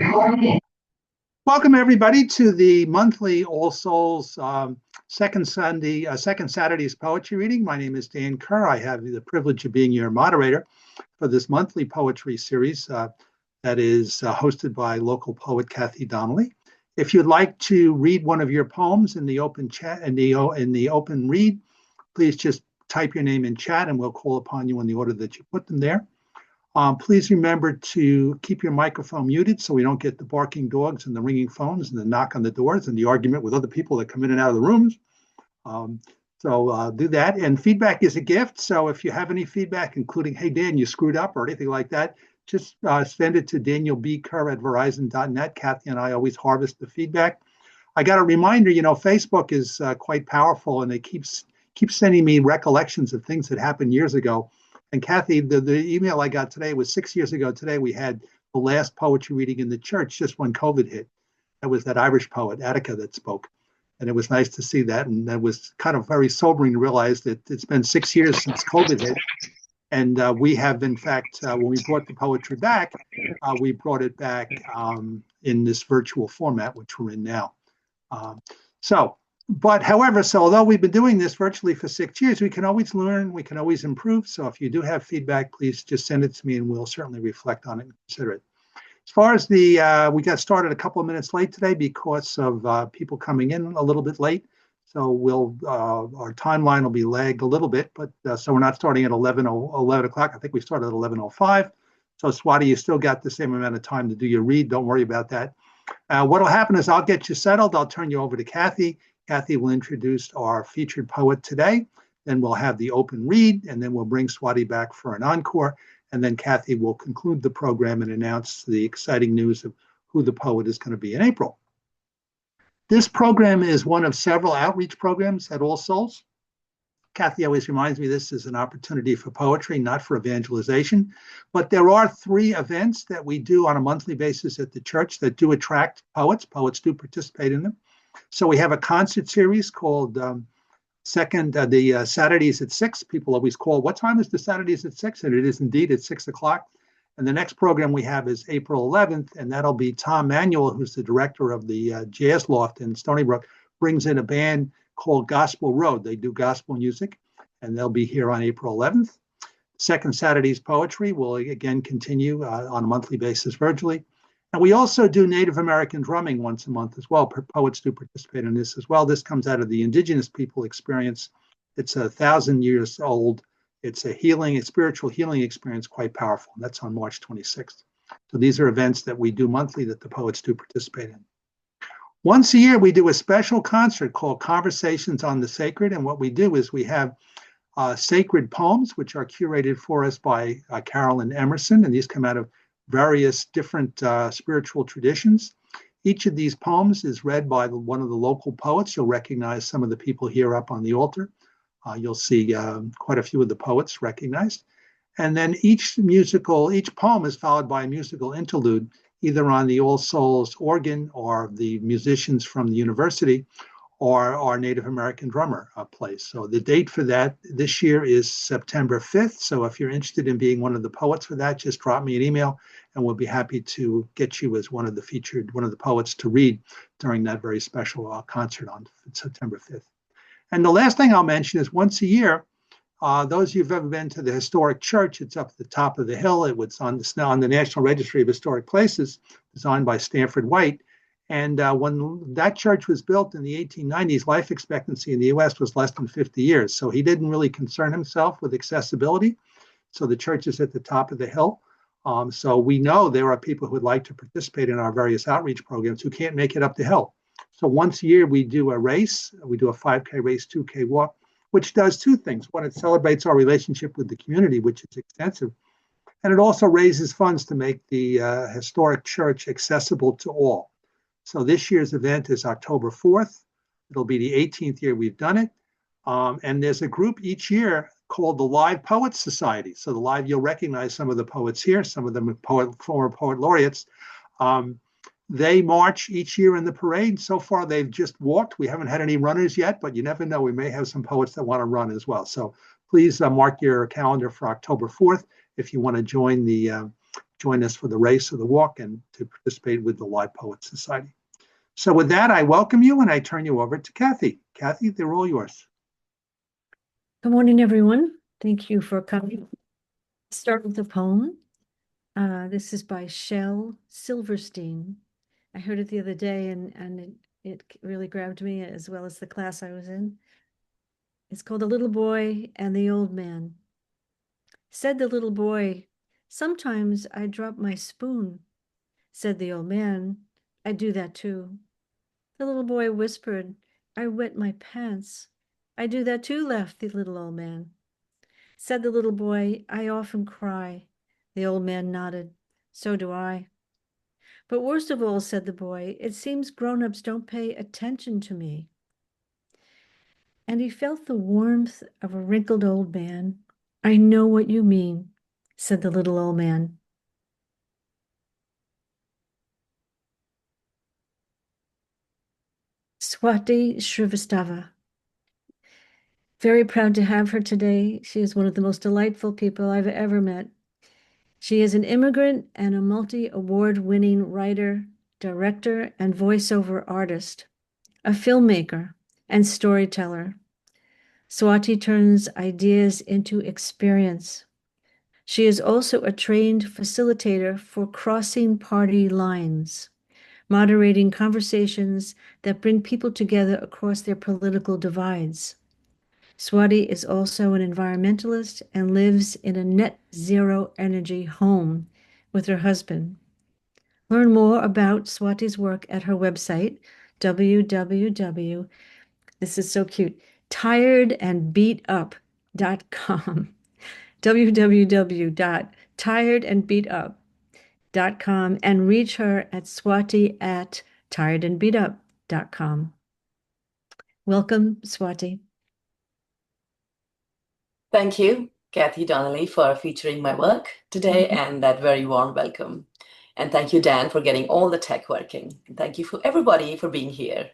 Welcome everybody to the monthly All Souls second Saturday's poetry reading. My name is Dan Kerr. I have the privilege of being your moderator for this monthly poetry series that is hosted by local poet Kathy Donnelly. If you'd like to read one of your poems in the open chat in the open read, please just type your name in chat and we'll call upon you in the order that you put them there. Please remember to keep your microphone muted so we don't get the barking dogs and the ringing phones and the knock on the doors and the argument with other people that come in and out of the rooms. Do that. And feedback is a gift. So if you have any feedback, including, hey, Dan, you screwed up or anything like that, just send it to danielbkerr@verizon.net. Kathy and I always harvest the feedback. I got a reminder, Facebook is quite powerful and it keeps sending me recollections of things that happened years ago. And Kathy, the email I got today was 6 years ago today. We had the last poetry reading in the church just when COVID hit. That was that Irish poet, Attica, that spoke. And it was nice to see that. And that was kind of very sobering to realize that it's been 6 years since COVID hit. And we have, in fact, when we brought the poetry back, we brought it back in this virtual format, which we're in now. However, although we've been doing this virtually for 6 years, we can always learn, we can always improve. So if you do have feedback, please just send it to me and we'll certainly reflect on it and consider it. As far as we got started a couple of minutes late today because of people coming in a little bit late. So our timeline will be lagged a little bit, but so we're not starting at 11 o'clock. I think we started at 11:05. So Swati, you still got the same amount of time to do your read. Don't worry about that. What'll happen is I'll get you settled. I'll turn you over to Kathy. Kathy will introduce our featured poet today. Then we'll have the open read, and then we'll bring Swati back for an encore. And then Kathy will conclude the program and announce the exciting news of who the poet is going to be in April. This program is one of several outreach programs at All Souls. Kathy always reminds me this is an opportunity for poetry, not for evangelization. But there are 3 events that we do on a monthly basis at the church that do attract poets. Poets do participate in them. So we have a concert series called Saturdays at 6. People always call, what time is the Saturdays at 6? And it is indeed at 6 o'clock. And the next program we have is April 11th, and that'll be Tom Manuel, who's the director of the Jazz Loft in Stony Brook, brings in a band called Gospel Road. They do gospel music, and they'll be here on April 11th. Second Saturday's Poetry will again continue on a monthly basis virtually. And we also do Native American drumming once a month as well. Poets do participate in this as well. This comes out of the Indigenous people experience. It's 1,000 years old. It's a spiritual healing experience, quite powerful. And that's on March 26th. So these are events that we do monthly that the poets do participate in. Once a year, we do a special concert called Conversations on the Sacred. And what we do is we have sacred poems, which are curated for us by Carolyn Emerson. And these come out of various different spiritual traditions. Each of these poems is read by one of the local poets. You'll recognize some of the people here up on the altar. You'll see quite a few of the poets recognized. And then each poem is followed by a musical interlude, either on the All Souls organ or the musicians from the university or our Native American drummer plays. So the date for that this year is September 5th. So if you're interested in being one of the poets for that, just drop me an email and we'll be happy to get you as one of the poets to read during that very special concert on September 5th. And the last thing I'll mention is once a year, those of you who've ever been to the historic church, it's up at the top of the hill. It was on the National Registry of Historic Places, designed by Stanford White. And when that church was built in the 1890s, life expectancy in the US was less than 50 years. So he didn't really concern himself with accessibility. So the church is at the top of the hill. So we know there are people who would like to participate in our various outreach programs who can't make it up the hill. So once a year, we do a race. We do a 5K race, 2K walk, which does 2 things. One, it celebrates our relationship with the community, which is extensive. And it also raises funds to make the historic church accessible to all. So this year's event is October 4th. It'll be the 18th year we've done it. And there's a group each year called the Live Poets Society. So you'll recognize some of the poets here, some of them are former poet laureates. They march each year in the parade. So far, they've just walked. We haven't had any runners yet, but you never know. We may have some poets that want to run as well. So please mark your calendar for October 4th if you want to join the join us for the race or the walk and to participate with the Live Poets Society. So with that, I welcome you and I turn you over to Kathy. Kathy, they're all yours. Good morning, everyone. Thank you for coming. Start with a poem. This is by Shel Silverstein. I heard it the other day and it really grabbed me, as well as the class I was in. It's called The Little Boy and the Old Man. Said the little boy, "Sometimes I drop my spoon." Said the old man, "I do that too." The little boy whispered, "I wet my pants." "I do that too," laughed the little old man. Said the little boy, "I often cry." The old man nodded. "So do I." "But worst of all," said the boy, "it seems grown-ups don't pay attention to me." And he felt the warmth of a wrinkled old man. "I know what you mean," said the little old man. Swati Srivastava. Very proud to have her today. She is one of the most delightful people I've ever met. She is an immigrant and a multi-award-winning writer, director, and voiceover artist, a filmmaker, and storyteller. Swati turns ideas into experience. She is also a trained facilitator for crossing party lines, moderating conversations that bring people together across their political divides. Swati is also an environmentalist and lives in a net zero energy home with her husband. Learn more about Swati's work at her website, www, this is so cute, tiredandbeatup.com, www.tiredandbeatup.com, and reach her at swati@tiredandbeatup.com. Welcome, Swati. Thank you, Kathy Donnelly, for featuring my work today and that very warm welcome. And thank you, Dan, for getting all the tech working. And thank you for everybody for being here.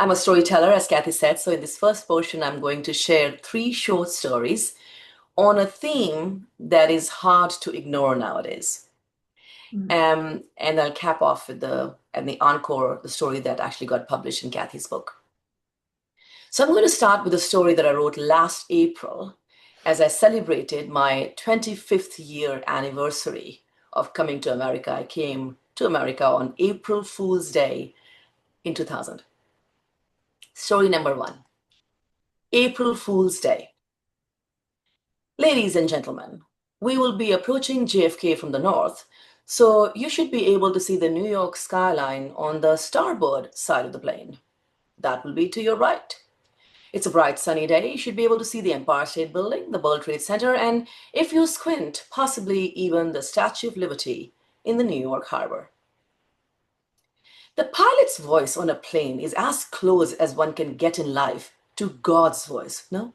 I'm a storyteller, as Kathy said, so in this first portion, I'm going to share 3 short stories on a theme that is hard to ignore nowadays. And I'll cap off with the encore, the story that actually got published in Kathy's book. So I'm going to start with a story that I wrote last April as I celebrated my 25th year anniversary of coming to America. I came to America on April Fool's Day in 2000. Story number 1, April Fool's Day. Ladies and gentlemen, we will be approaching JFK from the north, so you should be able to see the New York skyline on the starboard side of the plane. That will be to your right. It's a bright sunny day. You should be able to see the Empire State Building, the World Trade Center, and if you squint, possibly even the Statue of Liberty in the New York Harbor. The pilot's voice on a plane is as close as one can get in life to God's voice, no?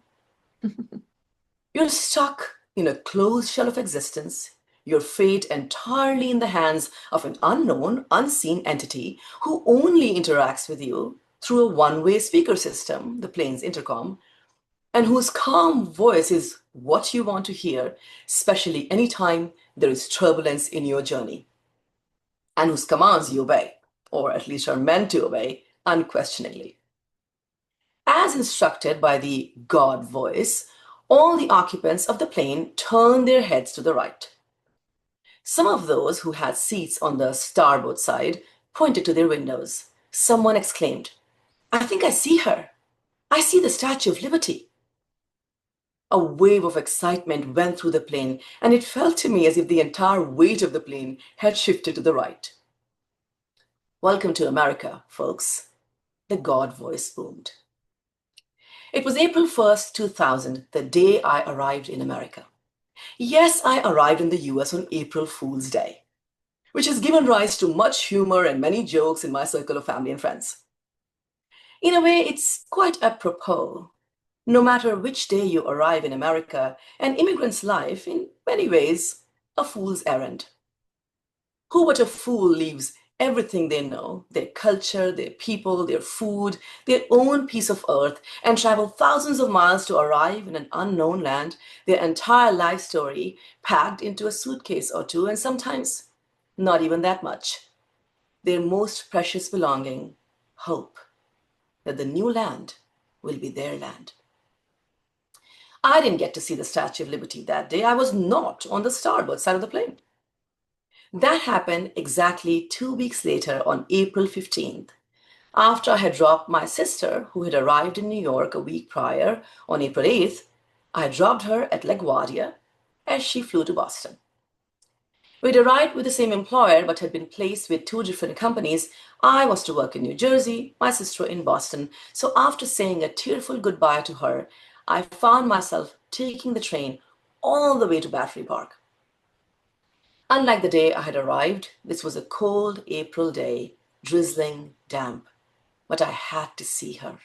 You're stuck in a closed shell of existence, your fate entirely in the hands of an unknown, unseen entity who only interacts with you through a one-way speaker system, the plane's intercom, and whose calm voice is what you want to hear, especially anytime there is turbulence in your journey, and whose commands you obey, or at least are meant to obey, unquestioningly. As instructed by the God voice, all the occupants of the plane turned their heads to the right. Some of those who had seats on the starboard side pointed to their windows. Someone exclaimed, "I think I see her. I see the Statue of Liberty." A wave of excitement went through the plane, and it felt to me as if the entire weight of the plane had shifted to the right. "Welcome to America, folks," the God voice boomed. It was April 1st, 2000, the day I arrived in America. Yes, I arrived in the US on April Fool's Day, which has given rise to much humor and many jokes in my circle of family and friends. In a way, it's quite apropos. No matter which day you arrive in America, an immigrant's life, in many ways, a fool's errand. Who but a fool leaves everything they know, their culture, their people, their food, their own piece of earth, and travel thousands of miles to arrive in an unknown land, their entire life story packed into a suitcase or two, and sometimes not even that much. Their most precious belonging, hope that the new land will be their land. I didn't get to see the Statue of Liberty that day. I was not on the starboard side of the plane. That happened exactly 2 weeks later on April 15th, after I had dropped my sister, who had arrived in New York a week prior on April 8th. I dropped her at LaGuardia as she flew to Boston. We'd arrived with the same employer but had been placed with 2 different companies. I was to work in New Jersey, my sister in Boston. So after saying a tearful goodbye to her, I found myself taking the train all the way to Battery Park. Unlike the day I had arrived, this was a cold April day, drizzling, damp, but I had to see her.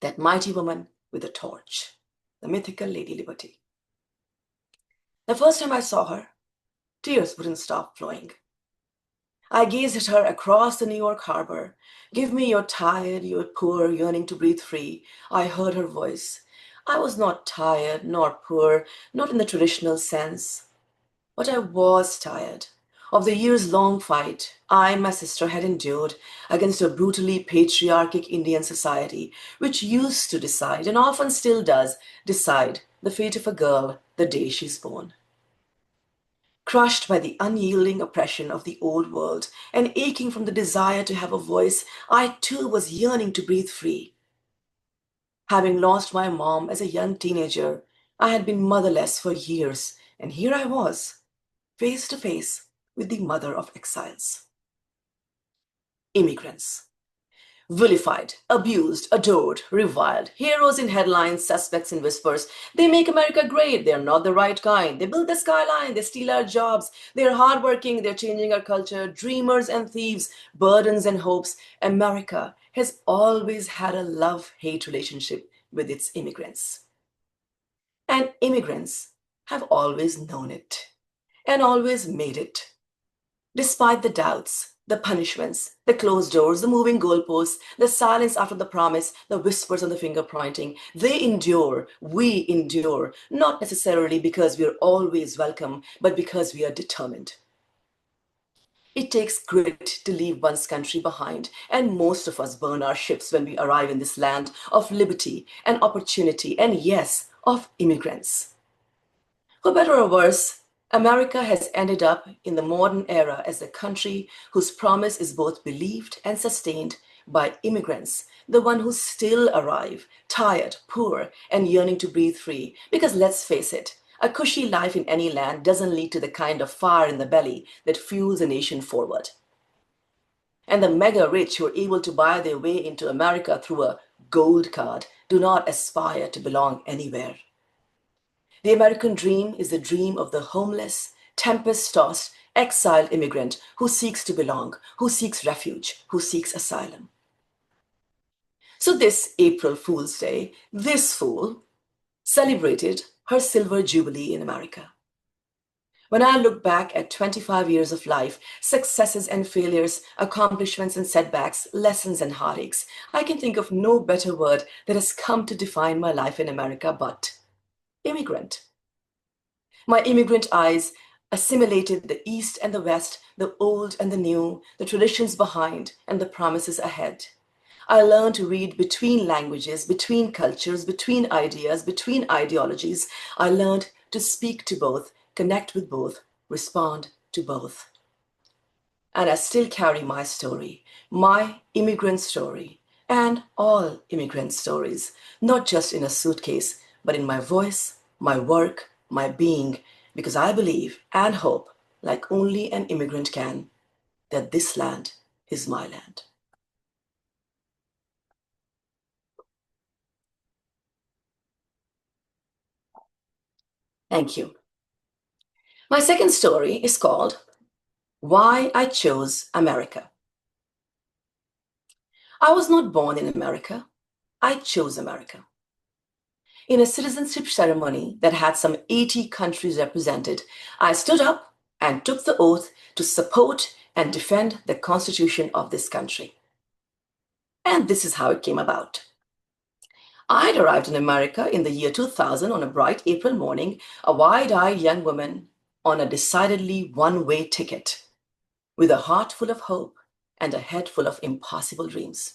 That mighty woman with a torch, the mythical Lady Liberty. The first time I saw her, tears wouldn't stop flowing. I gazed at her across the New York harbor. Give me your tired, your poor, yearning to breathe free. I heard her voice. I was not tired, nor poor, not in the traditional sense. But I was tired of the years-long fight I and my sister had endured against a brutally patriarchic Indian society, which used to decide, and often still does, decide the fate of a girl the day she's born. Crushed by the unyielding oppression of the old world and aching from the desire to have a voice, I too was yearning to breathe free. Having lost my mom as a young teenager, I had been motherless for years, and here I was, face to face with the mother of exiles. Immigrants. Vilified, abused, adored, reviled, heroes in headlines, suspects in whispers. They make America great. They're not the right kind. They build the skyline. They steal our jobs. They're hardworking. They're changing our culture. Dreamers and thieves, burdens and hopes. America has always had a love-hate relationship with its immigrants. And immigrants have always known it and always made it. Despite the doubts, the punishments, the closed doors, the moving goalposts, the silence after the promise, the whispers and the finger pointing, they endure, we endure, not necessarily because we are always welcome, but because we are determined. It takes grit to leave one's country behind, and most of us burn our ships when we arrive in this land of liberty and opportunity, and yes, of immigrants. For better or worse, America has ended up in the modern era as a country whose promise is both believed and sustained by immigrants, the one who still arrive, tired, poor, and yearning to breathe free. Because let's face it, a cushy life in any land doesn't lead to the kind of fire in the belly that fuels a nation forward. And the mega rich who are able to buy their way into America through a gold card do not aspire to belong anywhere. The American dream is the dream of the homeless, tempest-tossed, exiled immigrant who seeks to belong, who seeks refuge, who seeks asylum. So this April Fool's Day, this fool celebrated her silver jubilee in America. When I look back at 25 years of life, successes and failures, accomplishments and setbacks, lessons and heartaches, I can think of no better word that has come to define my life in America but immigrant. My immigrant eyes assimilated the East and the West, the old and the new, the traditions behind and the promises ahead. I learned to read between languages, between cultures, between ideas, between ideologies. I learned to speak to both, connect with both, respond to both. And I still carry my story, my immigrant story, and all immigrant stories, not just in a suitcase, but in my voice, my work, my being, because I believe and hope, like only an immigrant can, that this land is my land. Thank you. My second story is called Why I Chose America. I was not born in America. I chose America. In a citizenship ceremony that had some 80 countries represented, I stood up and took the oath to support and defend the Constitution of this country. And this is how it came about. I'd arrived in America in the year 2000 on a bright April morning, a wide-eyed young woman on a decidedly one-way ticket, with a heart full of hope and a head full of impossible dreams.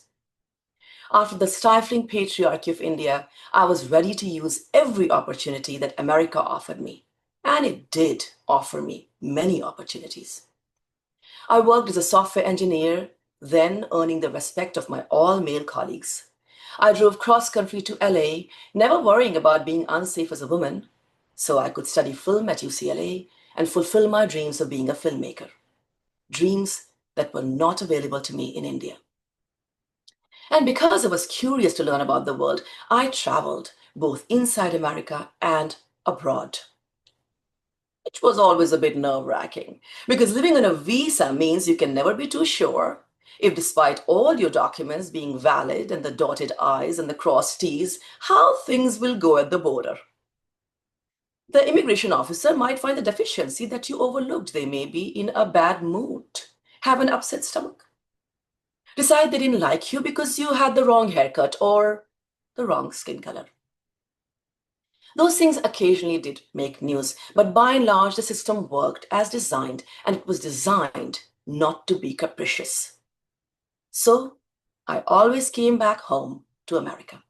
After the stifling patriarchy of India, I was ready to use every opportunity that America offered me. And it did offer me many opportunities. I worked as a software engineer, then earning the respect of my all-male colleagues. I drove cross-country to LA, never worrying about being unsafe as a woman, so I could study film at UCLA and fulfill my dreams of being a filmmaker. Dreams that were not available to me in India. And because I was curious to learn about the world, I traveled both inside America and abroad. Which was always a bit nerve-wracking, because living on a visa means you can never be too sure if, despite all your documents being valid and the dotted I's and the crossed T's, how things will go at the border. The immigration officer might find a deficiency that you overlooked. They may be in a bad mood, have an upset stomach, decide they didn't like you because you had the wrong haircut or the wrong skin color. Those things occasionally did make news, but by and large, the system worked as designed, and it was designed not to be capricious. So I always came back home to America.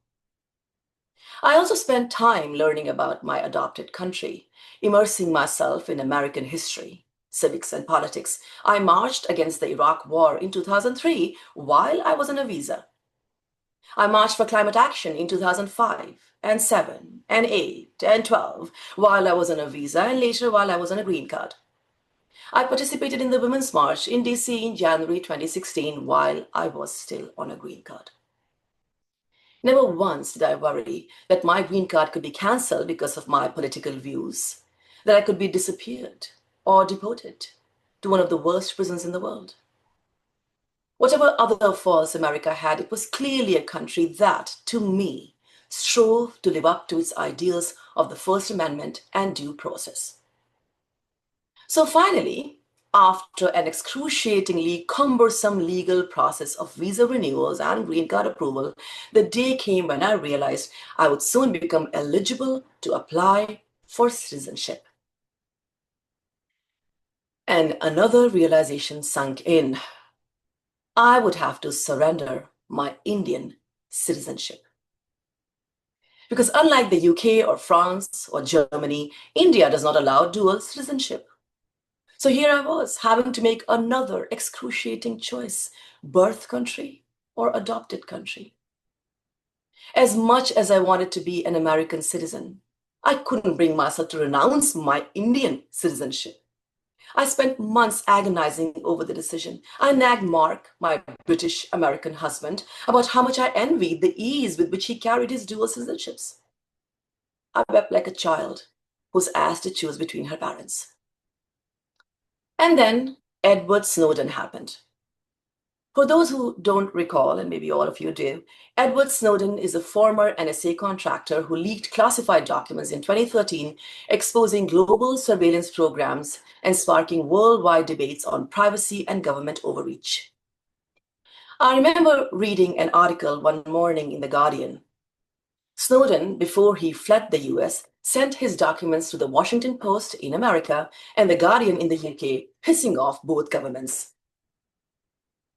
I also spent time learning about my adopted country, immersing myself in American history, civics, and politics. I marched against the Iraq War in 2003 while I was on a visa. I marched for climate action in 2005 and 7 and 8 and 12 while I was on a visa and later while I was on a green card. I participated in the Women's March in DC in January 2016 while I was still on a green card. Never once did I worry that my green card could be cancelled because of my political views, that I could be disappeared or deported to one of the worst prisons in the world. Whatever other faults America had, it was clearly a country that, to me, strove to live up to its ideals of the First Amendment and due process. So finally, after an excruciatingly cumbersome legal process of visa renewals and green card approval, the day came when I realized I would soon become eligible to apply for citizenship. And another realization sunk in. I would have to surrender my Indian citizenship. Because unlike the UK or France or Germany, India does not allow dual citizenship. So here I was, having to make another excruciating choice, birth country or adopted country. As much as I wanted to be an American citizen, I couldn't bring myself to renounce my Indian citizenship. I spent months agonizing over the decision. I nagged Mark, my British-American husband, about how much I envied the ease with which he carried his dual citizenships. I wept like a child who's asked to choose between her parents. And then Edward Snowden happened. For those who don't recall, and maybe all of you do, Edward Snowden is a former NSA contractor who leaked classified documents in 2013, exposing global surveillance programs and sparking worldwide debates on privacy and government overreach. I remember reading an article one morning in The Guardian. Snowden, before he fled the US, sent his documents to the Washington Post in America and The Guardian in the UK, pissing off both governments.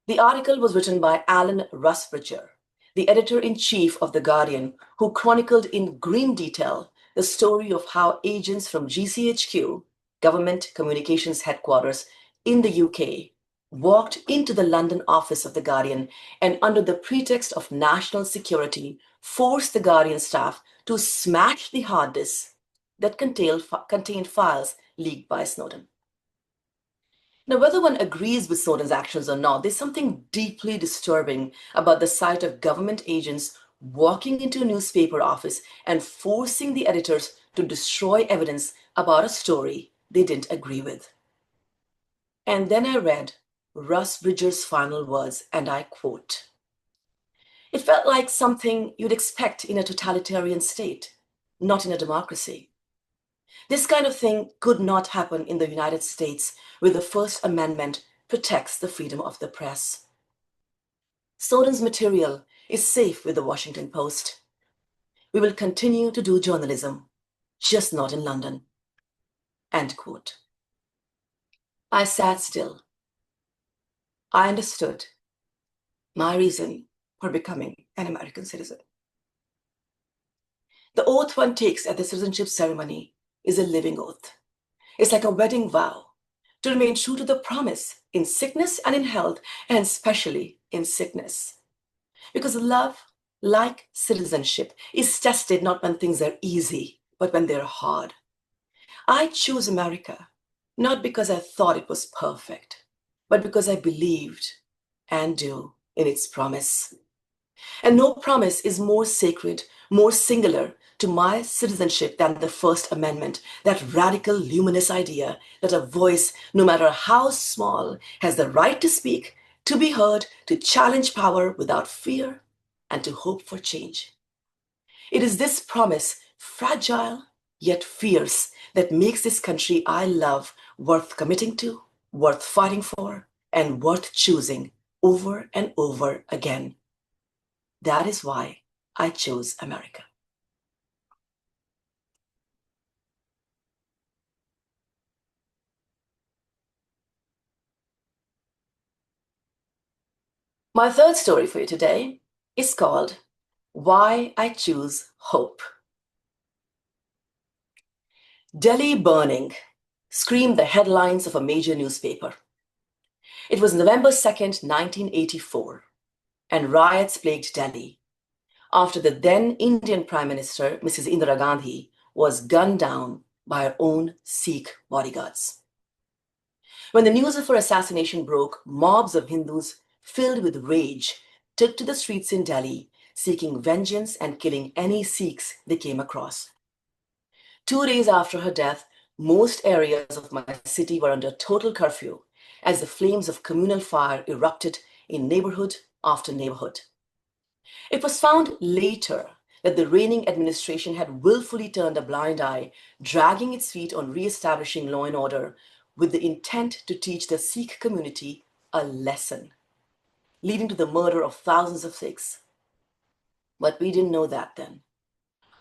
The article was written by Alan Rusbridger, the editor-in-chief of The Guardian, who chronicled in grim detail the story of how agents from GCHQ, Government Communications Headquarters in the UK, walked into the London office of The Guardian and, under the pretext of national security, forced The Guardian staff to smash the hard disks that contained files leaked by Snowden. Now, whether one agrees with Snowden's actions or not, there's something deeply disturbing about the sight of government agents walking into a newspaper office and forcing the editors to destroy evidence about a story they didn't agree with. And then I read Rusbridger's final words, and I quote, "It felt like something you'd expect in a totalitarian state, not in a democracy. This kind of thing could not happen in the United States, where the First Amendment protects the freedom of the press. Snowden's material is safe with the Washington Post. We will continue to do journalism, just not in London. End quote. I sat still. I understood my reason for becoming an American citizen. The oath one takes at the citizenship ceremony is a living oath. It's like a wedding vow to remain true to the promise in sickness and in health, and especially in sickness. Because love, like citizenship, is tested not when things are easy, but when they're hard. I chose America not because I thought it was perfect, but because I believed and do in its promise. And no promise is more sacred, more singular to my citizenship than the First Amendment, that radical, luminous idea that a voice, no matter how small, has the right to speak, to be heard, to challenge power without fear, and to hope for change. It is this promise, fragile yet fierce, that makes this country I love worth committing to, worth fighting for, and worth choosing over and over again. That is why I chose America. My third story for you today is called Why I Choose Hope. Delhi burning screamed the headlines of a major newspaper. It was November 2nd, 1984, and riots plagued Delhi after the then Indian Prime Minister, Mrs. Indira Gandhi, was gunned down by her own Sikh bodyguards. When the news of her assassination broke, mobs of Hindus filled with rage took to the streets in Delhi, seeking vengeance and killing any Sikhs they came across. 2 days after her death, most areas of my city were under total curfew as the flames of communal fire erupted in neighborhood after neighborhood. It was found later that the reigning administration had willfully turned a blind eye, dragging its feet on re-establishing law and order with the intent to teach the Sikh community a lesson, leading to the murder of thousands of Sikhs. But we didn't know that then.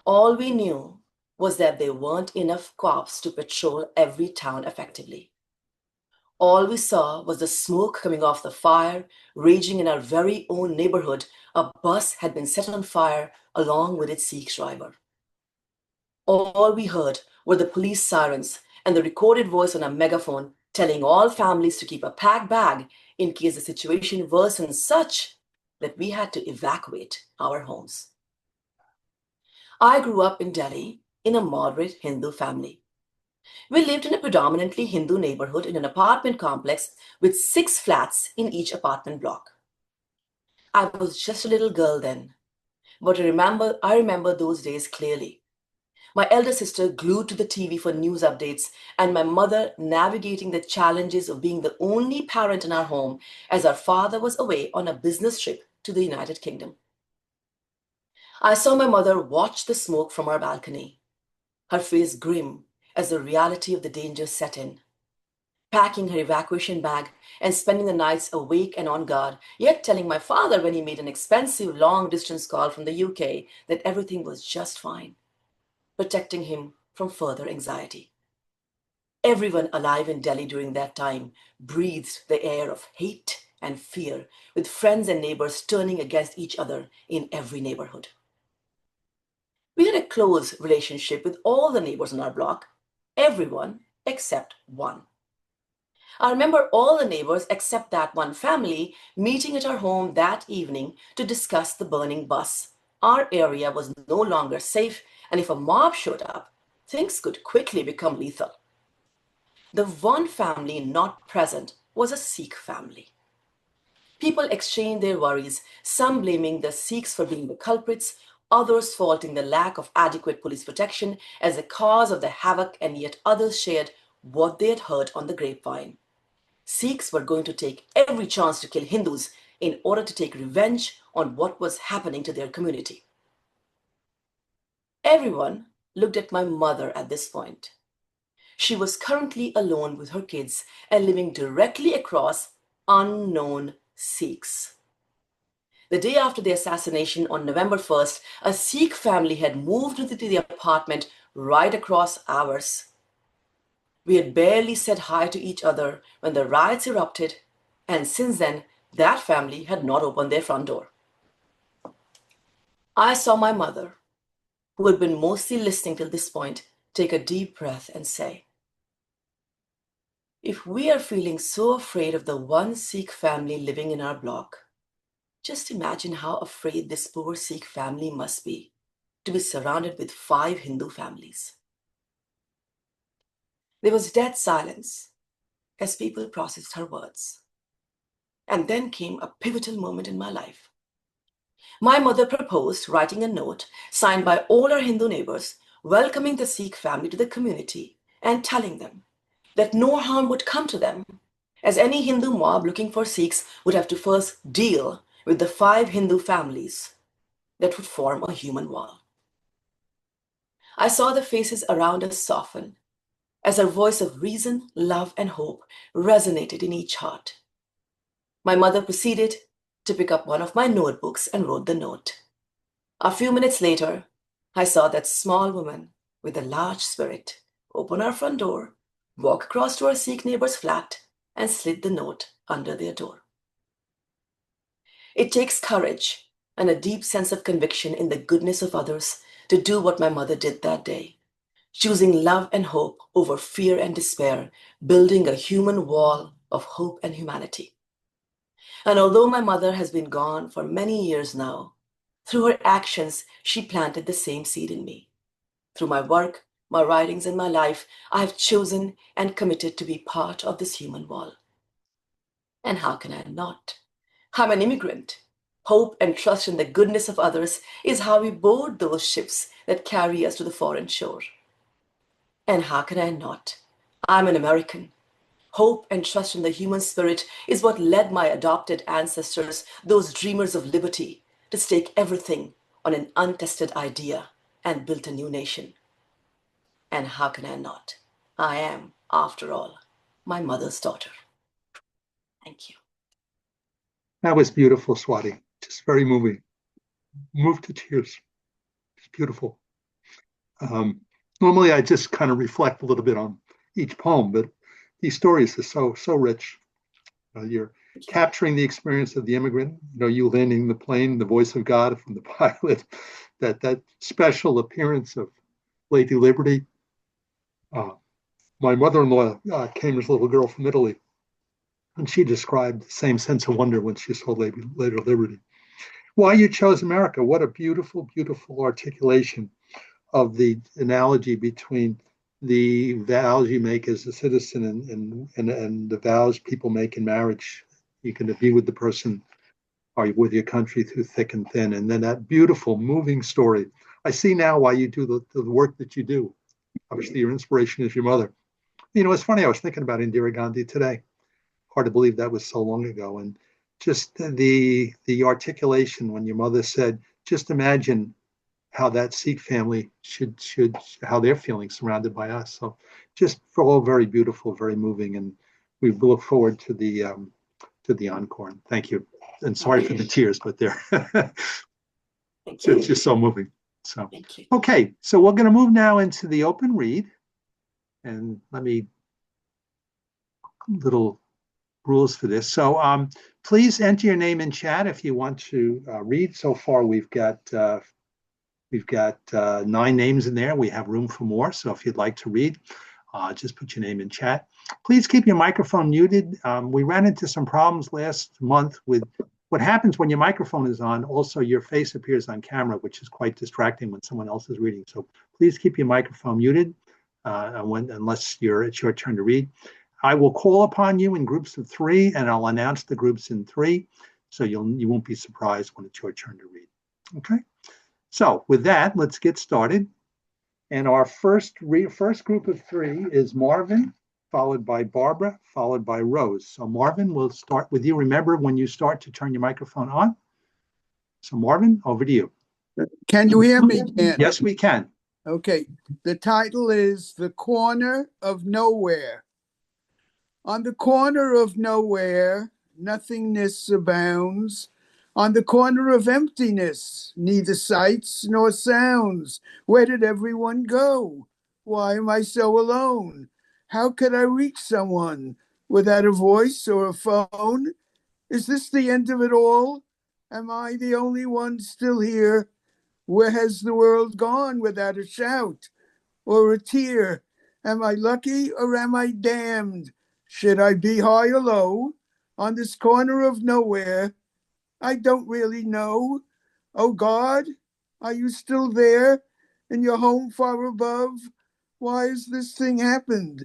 All we knew was that there weren't enough cops to patrol every town effectively. All we saw was the smoke coming off the fire raging in our very own neighborhood. A bus had been set on fire along with its Sikh driver. All we heard were the police sirens and the recorded voice on a megaphone telling all families to keep a packed bag in case the situation worsened such that we had to evacuate our homes. I grew up in Delhi in a moderate Hindu family. We lived in a predominantly Hindu neighborhood in an apartment complex with 6 flats in each apartment block. I was just a little girl then, but I remember those days clearly. My elder sister glued to the TV for news updates, and my mother navigating the challenges of being the only parent in our home as our father was away on a business trip to the United Kingdom. I saw my mother watch the smoke from our balcony, her face grim as the reality of the danger set in, packing her evacuation bag and spending the nights awake and on guard, yet telling my father when he made an expensive long-distance call from the UK that everything was just fine, protecting him from further anxiety. Everyone alive in Delhi during that time breathed the air of hate and fear, with friends and neighbors turning against each other in every neighborhood. We had a close relationship with all the neighbors on our block, everyone except one. I remember all the neighbors except that one family meeting at our home that evening to discuss the burning bus. Our area was no longer safe, and if a mob showed up, things could quickly become lethal. The one family not present was a Sikh family. People exchanged their worries, some blaming the Sikhs for being the culprits, others faulting the lack of adequate police protection as the cause of the havoc, and yet others shared what they had heard on the grapevine. Sikhs were going to take every chance to kill Hindus in order to take revenge on what was happening to their community. Everyone looked at my mother at this point, she was currently alone with her kids and living directly across unknown Sikhs. The day after the assassination on November 1st, a Sikh family had moved into the apartment right across ours. We had barely said hi to each other when the riots erupted, and since then, that family had not opened their front door. I saw my mother, who had been mostly listening till this point, take a deep breath and say, "If we are feeling so afraid of the one Sikh family living in our block, just imagine how afraid this poor Sikh family must be to be surrounded with 5 Hindu families." There was dead silence as people processed her words. And then came a pivotal moment in my life. My mother proposed writing a note signed by all our Hindu neighbors, welcoming the Sikh family to the community and telling them that no harm would come to them, as any Hindu mob looking for Sikhs would have to first deal with the 5 Hindu families that would form a human wall. I saw the faces around us soften as our voice of reason, love, and hope resonated in each heart. My mother proceeded to pick up one of my notebooks and wrote the note. A few minutes later, I saw that small woman with a large spirit open our front door, walk across to our Sikh neighbor's flat, and slid the note under their door. It takes courage and a deep sense of conviction in the goodness of others to do what my mother did that day, choosing love and hope over fear and despair, building a human wall of hope and humanity. And although my mother has been gone for many years now, through her actions, she planted the same seed in me. Through my work, my writings, and my life, I have chosen and committed to be part of this human wall. And how can I not? I'm an immigrant. Hope and trust in the goodness of others is how we board those ships that carry us to the foreign shore. And how can I not? I'm an American. Hope and trust in the human spirit is what led my adopted ancestors, those dreamers of liberty, to stake everything on an untested idea and build a new nation. And how can I not? I am, after all, my mother's daughter. Thank you. That was beautiful, Swati. Just very moving. Moved to tears. It's beautiful. Normally, I just kind of reflect a little bit on each poem, but these stories are so rich. You're capturing the experience of the immigrant. You landing the plane, the voice of God from the pilot, that special appearance of Lady Liberty. My mother-in-law came as a little girl from Italy, and she described the same sense of wonder when she saw Lady Liberty. Why you chose America? What a beautiful, beautiful articulation of the analogy between the vows you make as a citizen and the vows people make in marriage. You can be with the person or with your country through thick and thin. And then that beautiful, moving story. I see now why you do the work that you do. Obviously, your inspiration is your mother. It's funny, I was thinking about Indira Gandhi today. Hard to believe that was so long ago. And just the articulation when your mother said, just imagine how that Sikh family should how they're feeling surrounded by us. So just for all very beautiful, very moving, and we look forward to the encore. Thank you, and sorry for the tears, but they're it's just so moving. So okay, so we're going to move now into the open read, and let me little rules for this. So please enter your name in chat if you want to read. So far, we've got 9 names in there. We have room for more. So if you'd like to read, just put your name in chat. Please keep your microphone muted. We ran into some problems last month with what happens when your microphone is on. Also, your face appears on camera, which is quite distracting when someone else is reading. So please keep your microphone muted unless it's your turn to read. I will call upon you in groups of 3, and I'll announce the groups in 3, so you won't be surprised when it's your turn to read. Okay. So with that, let's get started. And our first group of 3 is Marvin, followed by Barbara, followed by Rose. So Marvin, we'll start with you. Remember when you start to turn your microphone on. So Marvin, over to you. Can you hear me, Dan? Yes, we can. Okay, the title is The Corner of Nowhere. On the corner of nowhere, nothingness abounds. On the corner of emptiness, neither sights nor sounds. Where did everyone go? Why am I so alone? How could I reach someone without a voice or a phone? Is this the end of it all? Am I the only one still here? Where has the world gone without a shout or a tear? Am I lucky or am I damned? Should I be high or low on this corner of nowhere? I don't really know. Oh God, are you still there in your home far above? Why has this thing happened?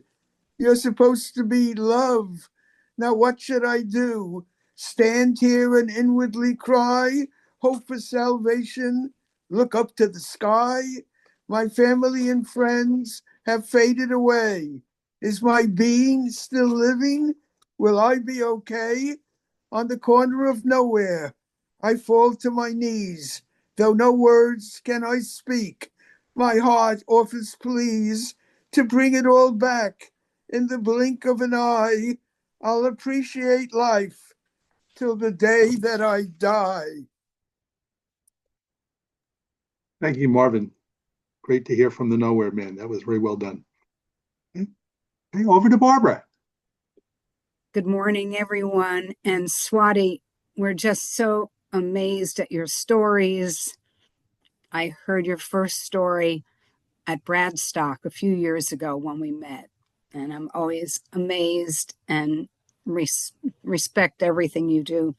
You're supposed to be love. Now what should I do? Stand here and inwardly cry, hope for salvation, look up to the sky? My family and friends have faded away. Is my being still living? Will I be okay? On the corner of nowhere, I fall to my knees, though no words can I speak. My heart offers pleas to bring it all back. In the blink of an eye, I'll appreciate life till the day that I die. Thank you, Marvin. Great to hear from the Nowhere Man. That was very well done. Okay, over to Barbara. Good morning, everyone. And Swati, we're just so amazed at your stories. I heard your first story at Bradstock a few years ago when we met, and I'm always amazed and respect everything you do.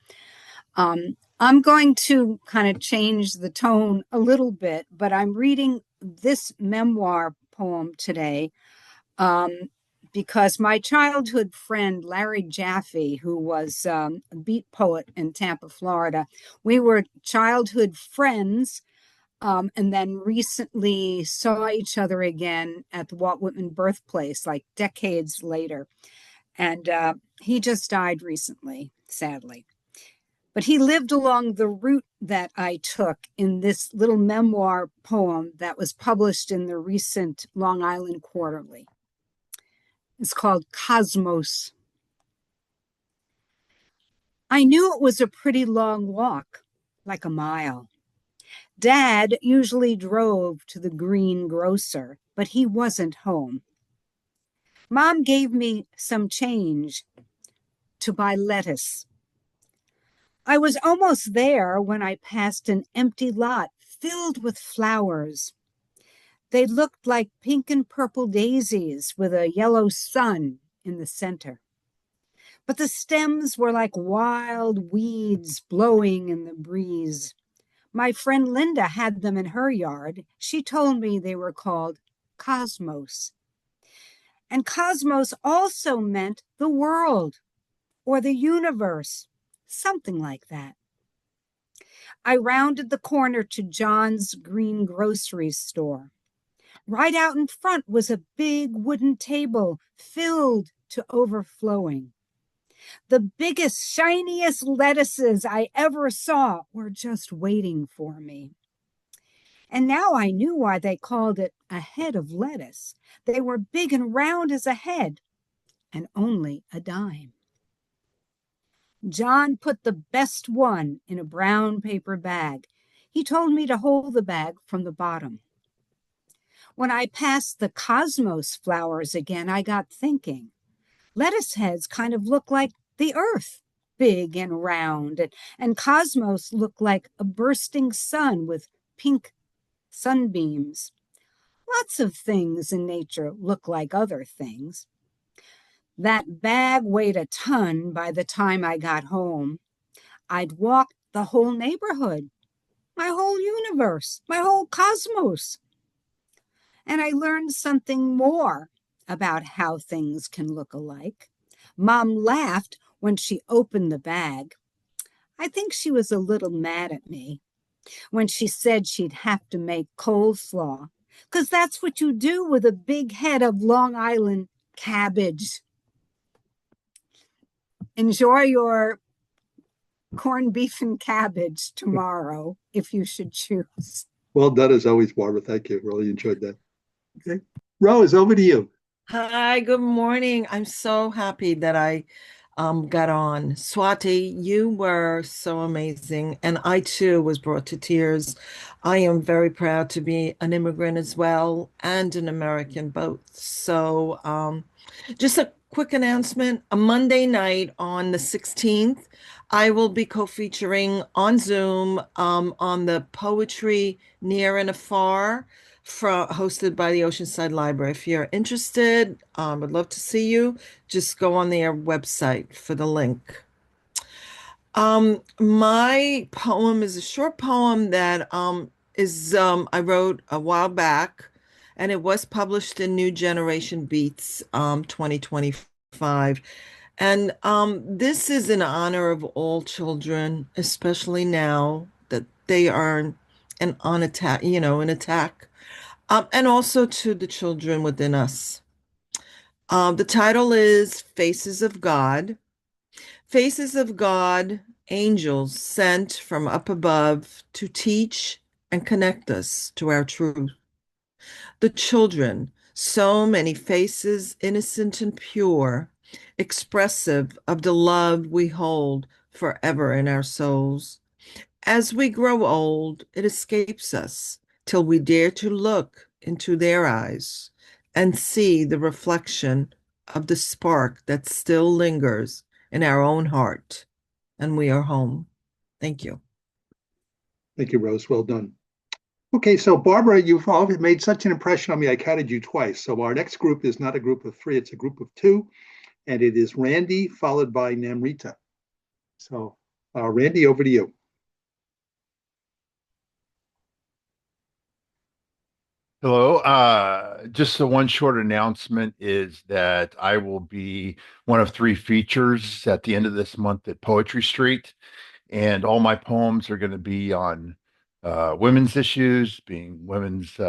I'm going to kind of change the tone a little bit, but I'm reading this memoir poem today because my childhood friend, Larry Jaffe, who was a beat poet in Tampa, Florida, we were childhood friends and then recently saw each other again at the Walt Whitman birthplace, like decades later. And he just died recently, sadly. But he lived along the route that I took in this little memoir poem that was published in the recent Long Island Quarterly. It's called Cosmos. I knew it was a pretty long walk, like a mile. Dad usually drove to the green grocer, but he wasn't home. Mom gave me some change to buy lettuce. I was almost there when I passed an empty lot filled with flowers. They looked like pink and purple daisies with a yellow sun in the center. But the stems were like wild weeds blowing in the breeze. My friend Linda had them in her yard. She told me they were called cosmos. And cosmos also meant the world or the universe, something like that. I rounded the corner to John's green grocery store. Right out in front was a big wooden table filled to overflowing. The biggest, shiniest lettuces I ever saw were just waiting for me. And now I knew why they called it a head of lettuce. They were big and round as a head, and only a dime. John put the best one in a brown paper bag. He told me to hold the bag from the bottom. When I passed the cosmos flowers again, I got thinking. Lettuce heads kind of look like the earth, big and round, and cosmos look like a bursting sun with pink sunbeams. Lots of things in nature look like other things. That bag weighed a ton by the time I got home. I'd walked the whole neighborhood, my whole universe, my whole cosmos. And I learned something more about how things can look alike. Mom laughed when she opened the bag. I think she was a little mad at me when she said she'd have to make coleslaw, because that's what you do with a big head of Long Island cabbage. Enjoy your corned beef and cabbage tomorrow, if you should choose. Well done as always, Barbara. Thank you. Really enjoyed that. Okay. Rose, over to you. Hi, good morning. I'm so happy that I got on. Swati, you were so amazing, and I too was brought to tears. I am very proud to be an immigrant as well and an American both. So, just a quick announcement. A Monday night on the 16th, I will be co-featuring on Zoom on the Poetry Near and Afar hosted by the Oceanside Library. If you're interested, I'd love to see you. Just go on their website for the link. My poem is a short poem that I wrote a while back, and it was published in New Generation Beats 2025. And this is in honor of all children, especially now that they are an attack, an attack, and also to the children within us. The title is Faces of God. Faces of God, angels sent from up above to teach and connect us to our truth. The children, so many faces, innocent and pure, expressive of the love we hold forever in our souls. As we grow old, it escapes us till we dare to look into their eyes and see the reflection of the spark that still lingers in our own heart. And we are home. Thank you. Thank you, Rose. Well done. Okay, so Barbara, you've already made such an impression on me, I counted you twice. So our next group is not a group of three, it's a group of two, and it is Randy followed by Namrita. So Randy, over to you. Hello. Just the one short announcement is that I will be one of three features at the end of this month at Poetry Street, and all my poems are going to be on women's issues, being Women's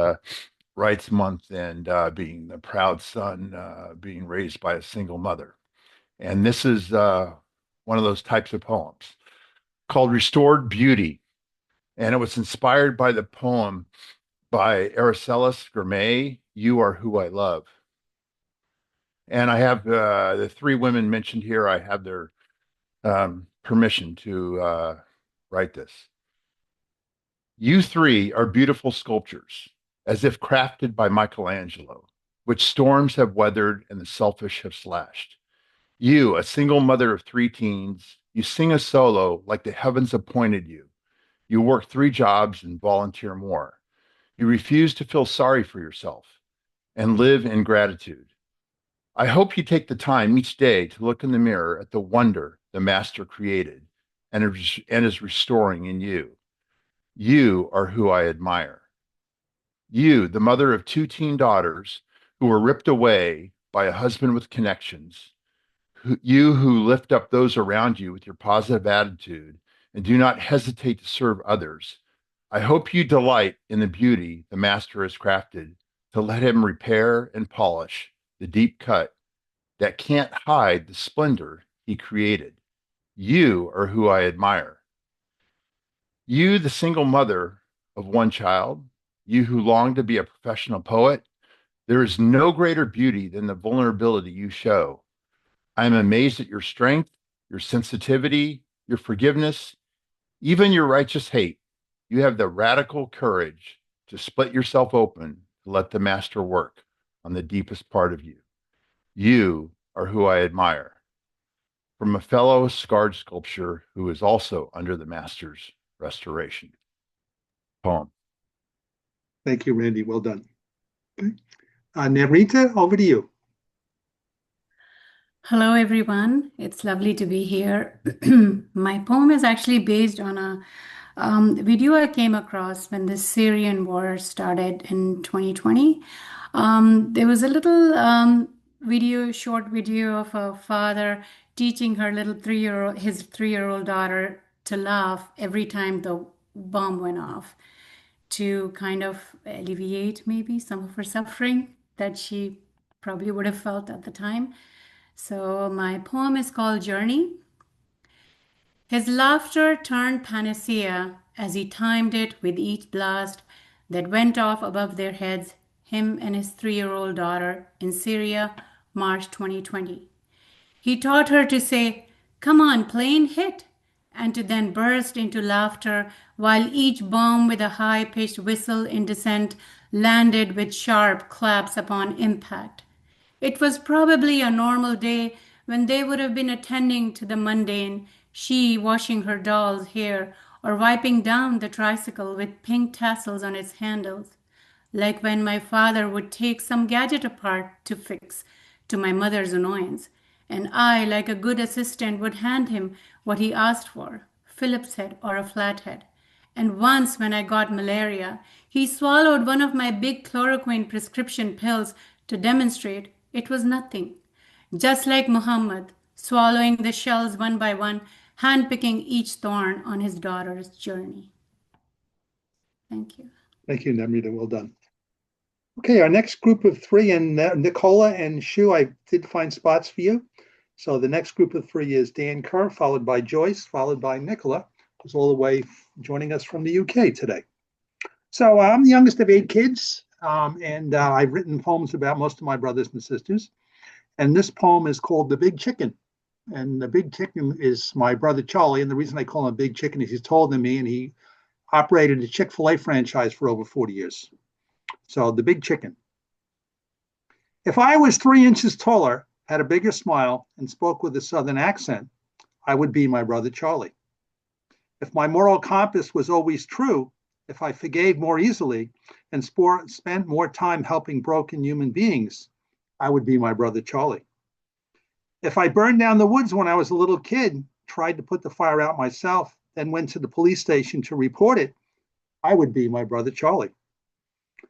Rights Month, and being the proud son, being raised by a single mother. And this is one of those types of poems called Restored Beauty, and it was inspired by the poem by Araceli Gourmet, You Are Who I Love. And I have the three women mentioned here, I have their permission to write this. You three are beautiful sculptures, as if crafted by Michelangelo, which storms have weathered and the selfish have slashed. You, a single mother of three teens, you sing a solo like the heavens appointed you. You work three jobs and volunteer more. You refuse to feel sorry for yourself and live in gratitude. I hope you take the time each day to look in the mirror at the wonder the Master created and is restoring in you. You are who I admire. You, the mother of two teen daughters who were ripped away by a husband with connections. You who lift up those around you with your positive attitude and do not hesitate to serve others. I hope you delight in the beauty the Master has crafted to let him repair and polish the deep cut that can't hide the splendor he created. You are who I admire. You, the single mother of one child, you who long to be a professional poet, there is no greater beauty than the vulnerability you show. I am amazed at your strength, your sensitivity, your forgiveness, even your righteous hate. You have the radical courage to split yourself open to let the Master work on the deepest part of you. You are who I admire. From a fellow scarred sculptor who is also under the Master's restoration. Poem. Thank you, Randy. Well done. Okay. Namrita, over to you. Hello, everyone. It's lovely to be here. My poem is actually based on a video I came across when the Syrian war started in 2020. There was a little short video of a father teaching his 3-year-old daughter to laugh every time the bomb went off to kind of alleviate maybe some of her suffering that she probably would have felt at the time. So my poem is called Journey. His laughter turned panacea as he timed it with each blast, that went off above their heads, him and his 3-year-old daughter in Syria, March 2020. He taught her to say, "Come on, plane, hit," and to then burst into laughter while each bomb with a high-pitched whistle in descent landed with sharp claps upon impact. It was probably a normal day when they would have been attending to the mundane, she washing her doll's hair or wiping down the tricycle with pink tassels on its handles, like when my father would take some gadget apart to fix, to my mother's annoyance, and I, like a good assistant, would hand him what he asked for, Phillips head or a flathead. And once when I got malaria, he swallowed one of my big chloroquine prescription pills to demonstrate it was nothing. Just like Muhammad, swallowing the shells one by one, handpicking each thorn on his daughter's journey. Thank you. Thank you, Namrita. Well done. Okay, our next group of three, and Nicola and Shu, I did find spots for you. So the next group of three is Dan Kerr, followed by Joyce, followed by Nicola, who's all the way joining us from the UK today. So I'm the youngest of 8 kids, and I've written poems about most of my brothers and sisters. And this poem is called The Big Chicken. And the Big Chicken is my brother Charlie. And the reason I call him a Big Chicken is he's taller than me, and he operated a Chick-fil-A franchise for over 40 years. So The Big Chicken. If I was 3 inches taller, had a bigger smile, and spoke with a Southern accent, I would be my brother Charlie. If my moral compass was always true, if I forgave more easily and spent more time helping broken human beings, I would be my brother Charlie. If I burned down the woods when I was a little kid, tried to put the fire out myself, then went to the police station to report it, I would be my brother Charlie.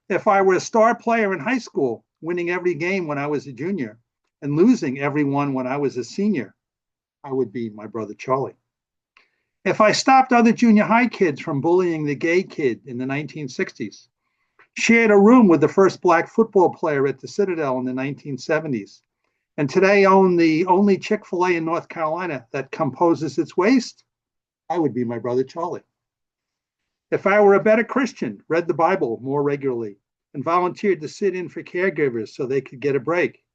If I were a star player in high school, winning every game when I was a junior and losing every one when I was a senior, I would be my brother Charlie. If I stopped other junior high kids from bullying the gay kid in the 1960s, shared a room with the first black football player at the Citadel in the 1970s, and today own the only Chick-fil-A in North Carolina that composes its waste, I would be my brother Charlie. If I were a better Christian, read the Bible more regularly, and volunteered to sit in for caregivers so they could get a break,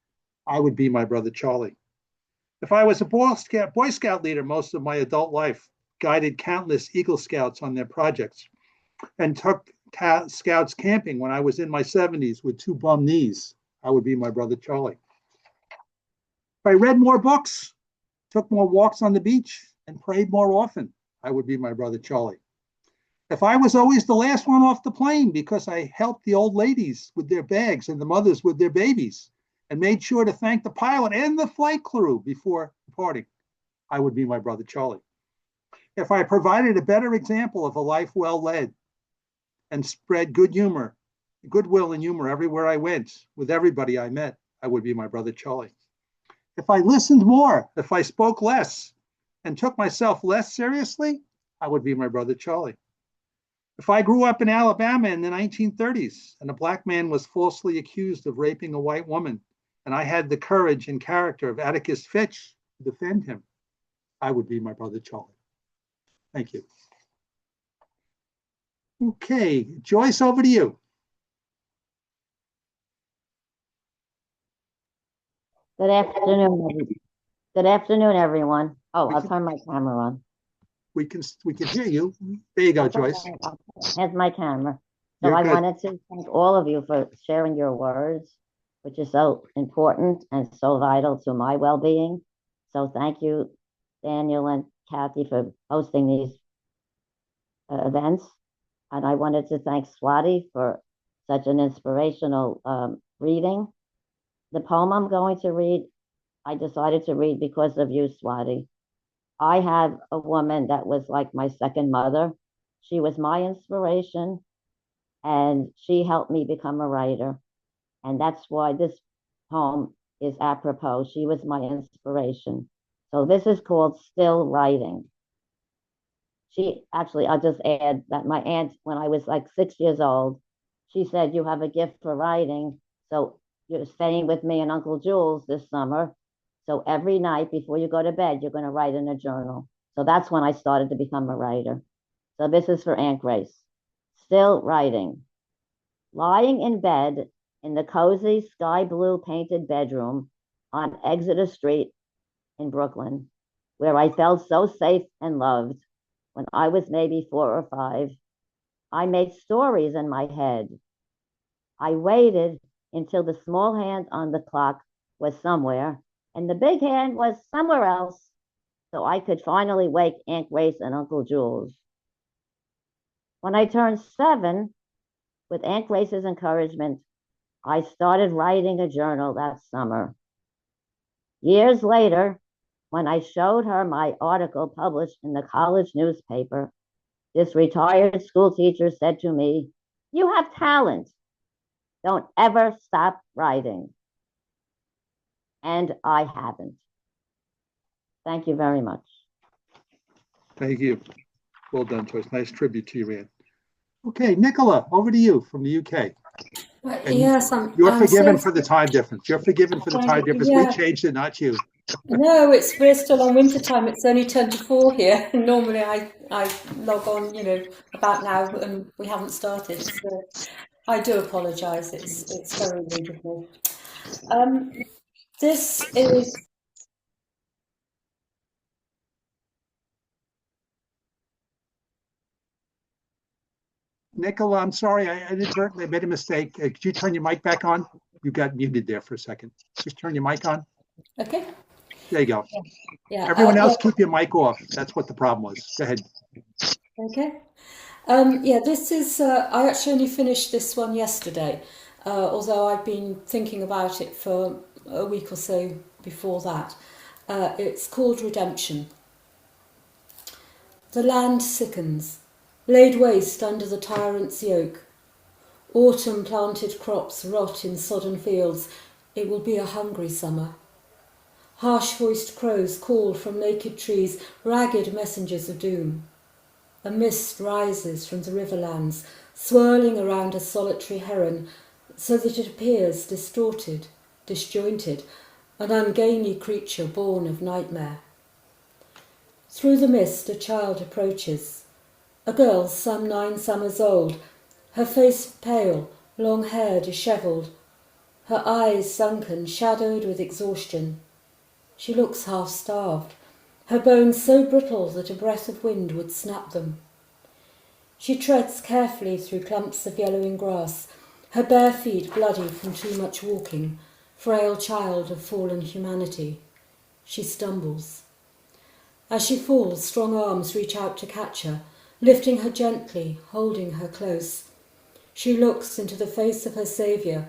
I would be my brother Charlie. If I was a Boy Scout leader most of my adult life, guided countless Eagle Scouts on their projects, and took Scouts camping when I was in my 70s with 2 bum knees, I would be my brother Charlie. If I read more books, took more walks on the beach, and prayed more often, I would be my brother Charlie. If I was always the last one off the plane because I helped the old ladies with their bags and the mothers with their babies and made sure to thank the pilot and the flight crew before departing, I would be my brother Charlie. If I provided a better example of a life well led and spread goodwill and humor everywhere I went with everybody I met, I would be my brother Charlie. If I listened more, if I spoke less and took myself less seriously, I would be my brother Charlie. If I grew up in Alabama in the 1930s and a black man was falsely accused of raping a white woman, and I had the courage and character of Atticus Finch to defend him, I would be my brother Charlie. Thank you. Okay, Joyce, over to you. Good afternoon. Good afternoon, everyone. Oh, I'll turn my camera on. We can hear you. There you go, Joyce. Here's my camera. So You're I good. wanted to thank all of you for sharing your words, which is so important and so vital to my well-being. So thank you, Daniel and Kathy, for hosting these events. And I wanted to thank Swati for such an inspirational reading. The poem I'm going to read, I decided to read because of you, Swati. I have a woman that was like my second mother. She was my inspiration, and she helped me become a writer. And that's why this poem is apropos. She was my inspiration. So this is called Still Writing. I'll just add that my aunt, when I was like 6 years old, she said, "You have a gift for writing. So you're staying with me and Uncle Jules this summer. So every night before you go to bed, you're going to write in a journal." So that's when I started to become a writer. So this is for Aunt Grace. Still writing. lying in bed in the cozy sky blue painted bedroom on Exeter Street in Brooklyn, where I felt so safe and loved when I was maybe 4 or 5. I made stories in my head. I waited until the small hand on the clock was somewhere and the big hand was somewhere else, so I could finally wake Aunt Grace and Uncle Jules. When I turned 7, with Aunt Grace's encouragement, I started writing a journal that summer. Years later, when I showed her my article published in the college newspaper, this retired school teacher said to me, "You have talent. Don't ever stop writing." And I haven't. Thank you very much. Thank you. Well done, Joyce. Nice tribute to you, Ann. Okay, Nicola, over to you from the UK. And Yes, you're I'm forgiven so for the time difference. You're forgiven for the time difference. We yeah. changed it, not you. No, we're still on winter time. It's only 10 to 4 here. Normally I log on, about now, and we haven't started. So I do apologise. It's very rude of me. This is Nicola, I'm sorry, I inadvertently made a mistake. Could you turn your mic back on? You got muted there for a second. Just turn your mic on. okay. There you go. Yeah. Everyone else, keep your mic off. That's what the problem was. Go ahead. Okay. Yeah, this is, I actually only finished this one yesterday, although I've been thinking about it for a week or so before that. It's called Redemption. The land sickens, laid waste under the tyrant's yoke. Autumn planted crops rot in sodden fields. It will be a hungry summer. Harsh-voiced crows call from naked trees, ragged messengers of doom. A mist rises from the riverlands, swirling around a solitary heron, so that it appears distorted, disjointed, an ungainly creature born of nightmare. Through the mist a child approaches, a girl some 9 summers old, her face pale, long hair dishevelled, her eyes sunken, shadowed with exhaustion. She looks half-starved, her bones so brittle that a breath of wind would snap them. She treads carefully through clumps of yellowing grass, her bare feet bloody from too much walking, frail child of fallen humanity. She stumbles. As she falls, strong arms reach out to catch her, lifting her gently, holding her close. She looks into the face of her saviour,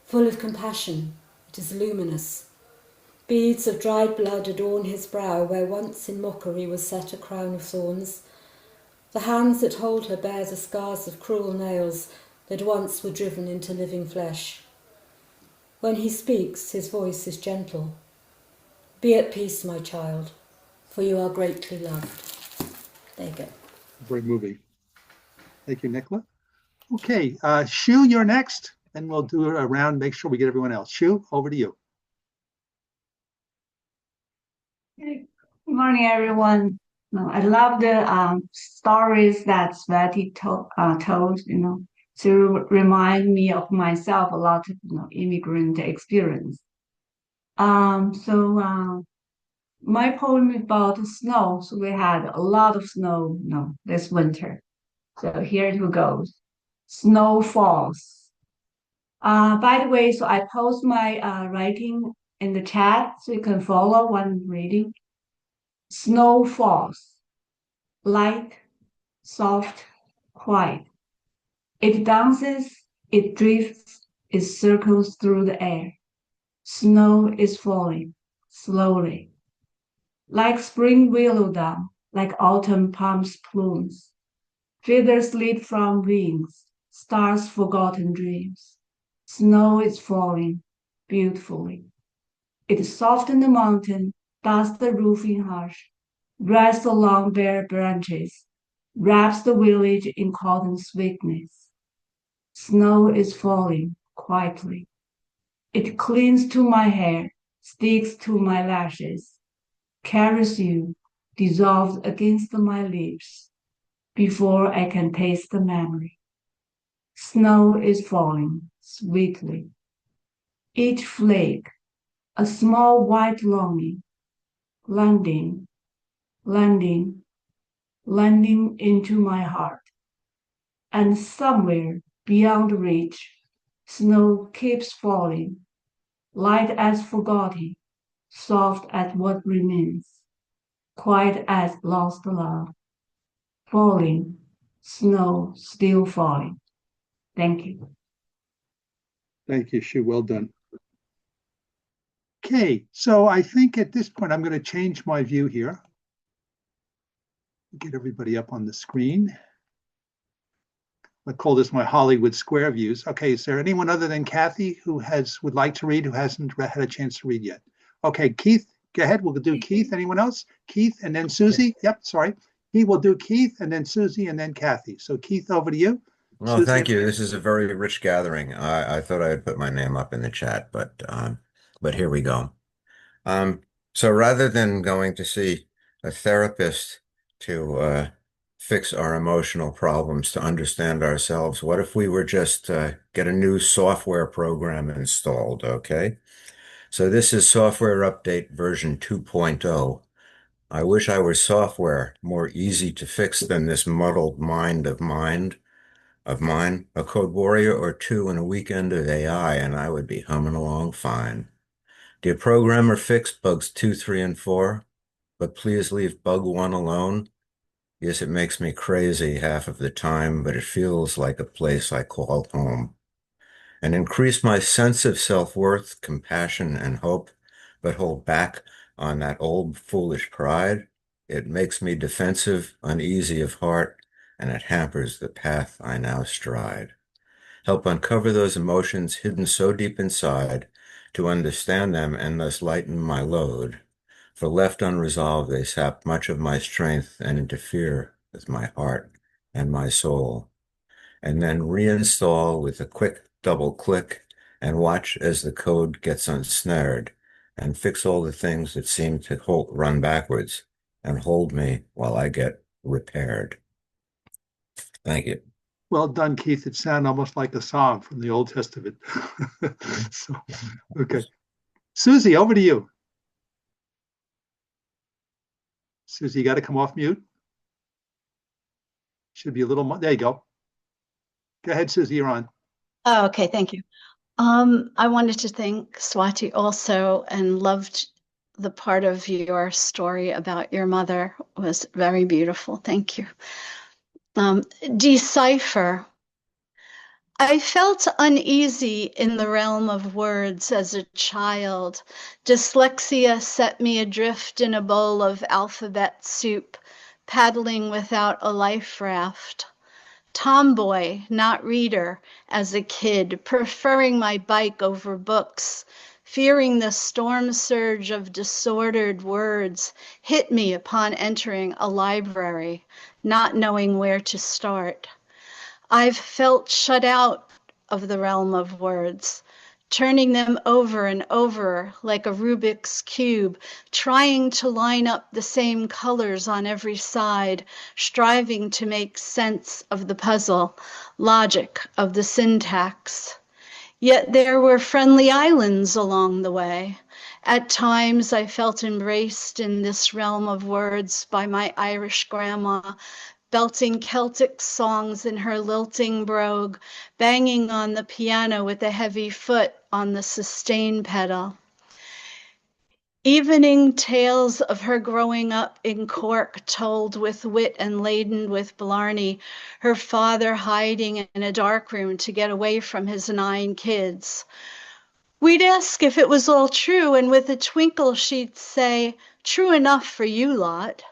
full of compassion. It is luminous. Beads of dried blood adorn his brow where once in mockery was set a crown of thorns. The hands that hold her bear the scars of cruel nails that once were driven into living flesh. When he speaks, his voice is gentle. "Be at peace, my child, for you are greatly loved." There you go. Great movie. Thank you, Nicola. Okay, Shu, you're next. Then we'll do a round, make sure we get everyone else. Shu, over to you. Good morning, everyone. I love the stories that Swati told, to remind me of myself a lot of, immigrant experience. My poem is about snow. So we had a lot of snow, this winter. So here it goes. Snow falls. By the way, so I post my writing in the chat so you can follow what I'm reading. Snow falls, light, soft, quiet. It dances, it drifts, it circles through the air. Snow is falling, slowly. Like spring willow down, like autumn palm's plumes. Feathers lit from wings, stars forgotten dreams. Snow is falling, beautifully. It softens the mountain, dusts the roofing harsh, rests along bare branches, wraps the village in cotton sweetness. Snow is falling quietly. It clings to my hair, sticks to my lashes, carries you, dissolves against my lips, before I can taste the memory. Snow is falling sweetly. Each flake, a small white longing, landing, landing, landing into my heart. And somewhere beyond reach, snow keeps falling, light as forgotten, soft as what remains, quiet as lost love. Falling, snow still falling. Thank you. Thank you, Shu. Well done. Okay, so I think at this point, I'm going to change my view here. Get everybody up on the screen. I call this my Hollywood Square views. Okay, is there anyone other than Kathy who would like to read, who hasn't had a chance to read yet? Okay, Keith, go ahead. We'll do Keith. Anyone else? Keith and then Susie. Yep, sorry. He will do Keith and then Susie and then Kathy. So Keith, over to you. Well, Susie, thank you. This is a very rich gathering. I thought I'd put my name up in the chat, but here we go. So rather than going to see a therapist to fix our emotional problems, to understand ourselves, what if we were just get a new software program installed, okay? So this is software update version 2.0. I wish I were software more easy to fix than this muddled mind of mine, a code warrior or two and a weekend of AI, and I would be humming along fine. Dear programmer, fix bugs 2, 3, and 4, but please leave bug 1 alone. Yes, it makes me crazy half of the time, but it feels like a place I call home. And increase my sense of self-worth, compassion, and hope, but hold back on that old foolish pride. It makes me defensive, uneasy of heart, and it hampers the path I now stride. Help uncover those emotions hidden so deep inside to understand them and thus lighten my load. For left unresolved, they sap much of my strength and interfere with my heart and my soul. And then reinstall with a quick double click and watch as the code gets unsnared and fix all the things that seem to run backwards and hold me while I get repaired. Thank you. Well done, Keith. It sounded almost like a song from the Old Testament. So, okay. Susie, over to you. Susie, you got to come off mute. Should be a little more. There you go. Go ahead, Susie, you're on. Oh, okay, thank you. I wanted to thank Swati also and loved the part of your story about your mother. It was very beautiful. Thank you. Decipher. I felt uneasy in the realm of words as a child. Dyslexia set me adrift in a bowl of alphabet soup, paddling without a life raft. Tomboy, not reader, as a kid, preferring my bike over books, fearing the storm surge of disordered words hit me upon entering a library, not knowing where to start. I've felt shut out of the realm of words, turning them over and over like a Rubik's Cube, trying to line up the same colors on every side, striving to make sense of the puzzle, logic of the syntax. Yet there were friendly islands along the way. At times I felt embraced in this realm of words by my Irish grandma, belting Celtic songs in her lilting brogue, banging on the piano with a heavy foot on the sustain pedal. Evening tales of her growing up in Cork, told with wit and laden with blarney, her father hiding in a darkroom to get away from his 9 kids. We'd ask if it was all true, and with a twinkle she'd say, "True enough for you lot."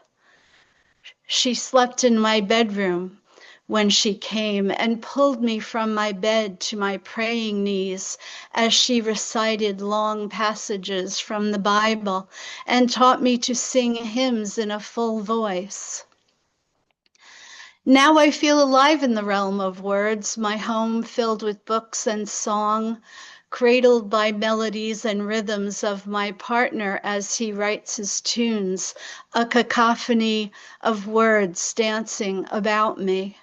She slept in my bedroom when she came and pulled me from my bed to my praying knees as she recited long passages from the Bible and taught me to sing hymns in a full voice. Now I feel alive in the realm of words, my home filled with books and song, cradled by melodies and rhythms of my partner as he writes his tunes, a cacophony of words dancing about me.